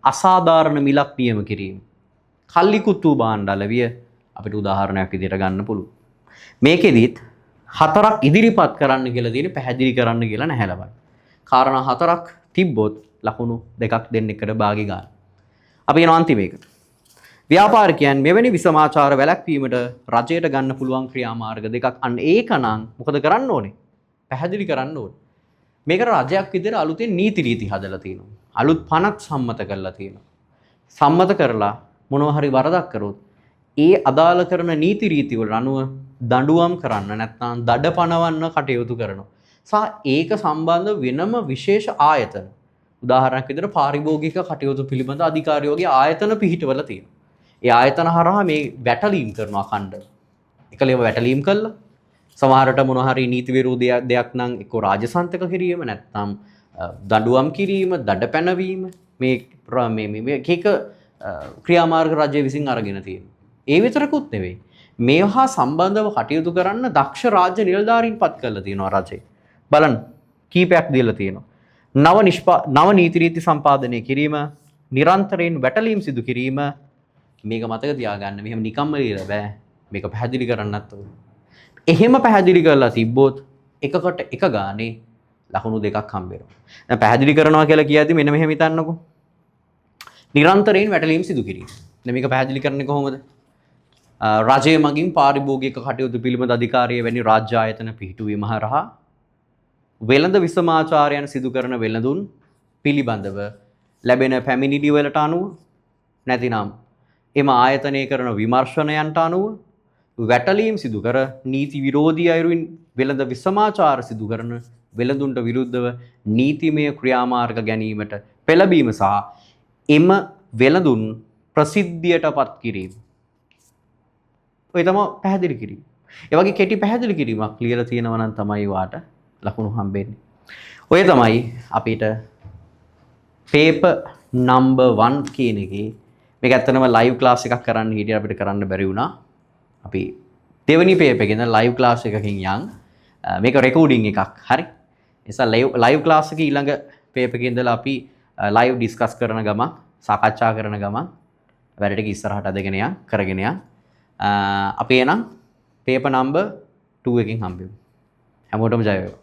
අසාධාරණ මිලක් නියම කිරීම. කල්ලිකුත් වූ බාණ්ඩ අලෙවිය අපිට උදාහරණයක් විදිහට ගන්න පුළුවන්. මේකෙදිත් හතරක් ඉදිරිපත් කරන්න කියලා තියෙන පැහැදිලි කරන්න කියලා නැහැ ලබන්න. කාරණා හතරක් තිබ්බොත් ලකුණු දෙකක් දෙන්න එකට භාගි ගන්න. අපි යන අන්තිමේකට. ව්‍යාපාරිකයන් මෙවැනි විසමාචාර වැළැක්වීමට රජයට ගන්න පුළුවන් ක්‍රියාමාර්ග දෙකක්. අන්න ඒකනම් මොකද කරන්න ඕනේ? පැහැදිලි කරන්න ඕනේ. මේක රජයක් විදිහට අලුතෙන් නීති රීති හදලා තියෙනවා. අලුත් පනත් සම්මත කරලා තියෙනවා. සම්මත කරලා මොනවා හරි වරදක් කරොත් ඒ අදාළ කරන නීති රීති වල අනුව දඬුවම් කරන්න නැත්නම් දඩ පනවන්න කටයුතු කරනවා. ඒක සම්බන්ධ වෙනම විශේෂ ආයතන. උදාහරණයක් විදිහට පාරිභෝගික කටයුතු පිළිබඳ අධිකාරියෝගේ ආයතන පිහිටවල තියෙනවා. ඒ ආයතන හරහා මේ වැටලීම් කරනවා ඛණ්ඩ. එකලේම වැටලීම් කළා. සමහරට මොනවා හරි නීති විරෝධී දෙයක් නම් එක්ක රාජසන්තක කිරීම නැත්නම් දඬුවම් කිරීම, දඩ පැනවීම මේ එක ක්‍රියාමාර්ග රජය විසින් අරගෙන තියෙනවා. ඒ විතරකුත් නෙවෙයි. මේවා සම්බන්ධව කටයුතු කරන්න දක්ෂ රාජ්‍ය නිලධාරීන් පත් කරලා තියෙනවා රජය. බලන්න කීපයක් දීලා තියෙනවා. නව නීති රීති සම්පාදනය කිරීම, නිරන්තරයෙන් වැටලීම් සිදු කිරීම. මේක මතක තියාගන්න. මෙහෙම නිකම්ම ලියලා බෑ. මේක පැහැදිලි කරන්නත් ඕනේ. එහෙම පැහැදිලි කරලා තිබ්බොත් එකකට එක ගානේ ලකුණු දෙකක් හම්බ වෙනවා. දැන් පැහැදිලි කරනවා කියලා කියද්දි මෙන්න මෙහෙම හිතන්නකෝ. නිරන්තරයෙන් වැටලීම් සිදු කිරීම. දැන් මේක පැහැදිලි කරන්නේ කොහොමද? රජය මගින් පාරිභෝගික කටයුතු පිළිබඳ අධිකාරිය වැනි රාජ්‍ය ආයතන පිහිටුවීම හරහා වෙළඳ විසමාචාරයන් සිදු කරන වෙළඳුන් පිළිබඳව ලැබෙන පැමිණිලි වලට අනුව නැතිනම් එම ආයතනය කරන විමර්ශනයන්ට අනුව වැටලීම් සිදු කර නීති විරෝධී අයුරින් වෙළඳ විසමාචාර සිදු කරන වෙළඳුන්ට විරුද්ධව නීතිමය ක්‍රියාමාර්ග ගැනීමට පෙළඹීම සහ එම වෙළඳුන් ප්‍රසිද්ධියට පත් කිරීම. ඔය තමයි පැහැදිලි කිරීම. ඒ වගේ කෙටි පැහැදිලි කිරීමක් ලියලා තියෙනවා නම් තමයි වාට ලකුණු හම්බෙන්නේ. ඔය තමයි අපිට paper number 1 කියන එකේ මේක ඇත්තටම live class එකක් කරන්න හිටියට අපිට කරන්න බැරි වුණා. අපි දෙවෙනි paper එකේ ඉඳන් live class එකකින් යන් මේක recording එකක්. හරි. ඒ නිසා live class එකේ ඊළඟ paper එකේ ඉඳලා අපි live discuss කරන ගමන් සාකච්ඡා කරන ගමන් වැඩ ටික ඉස්සරහට අදගෙන යන් කරගෙන යන් අපි එනම් paper number 2 එකකින් හම්බෙමු. හැමෝටම ජය වේවා.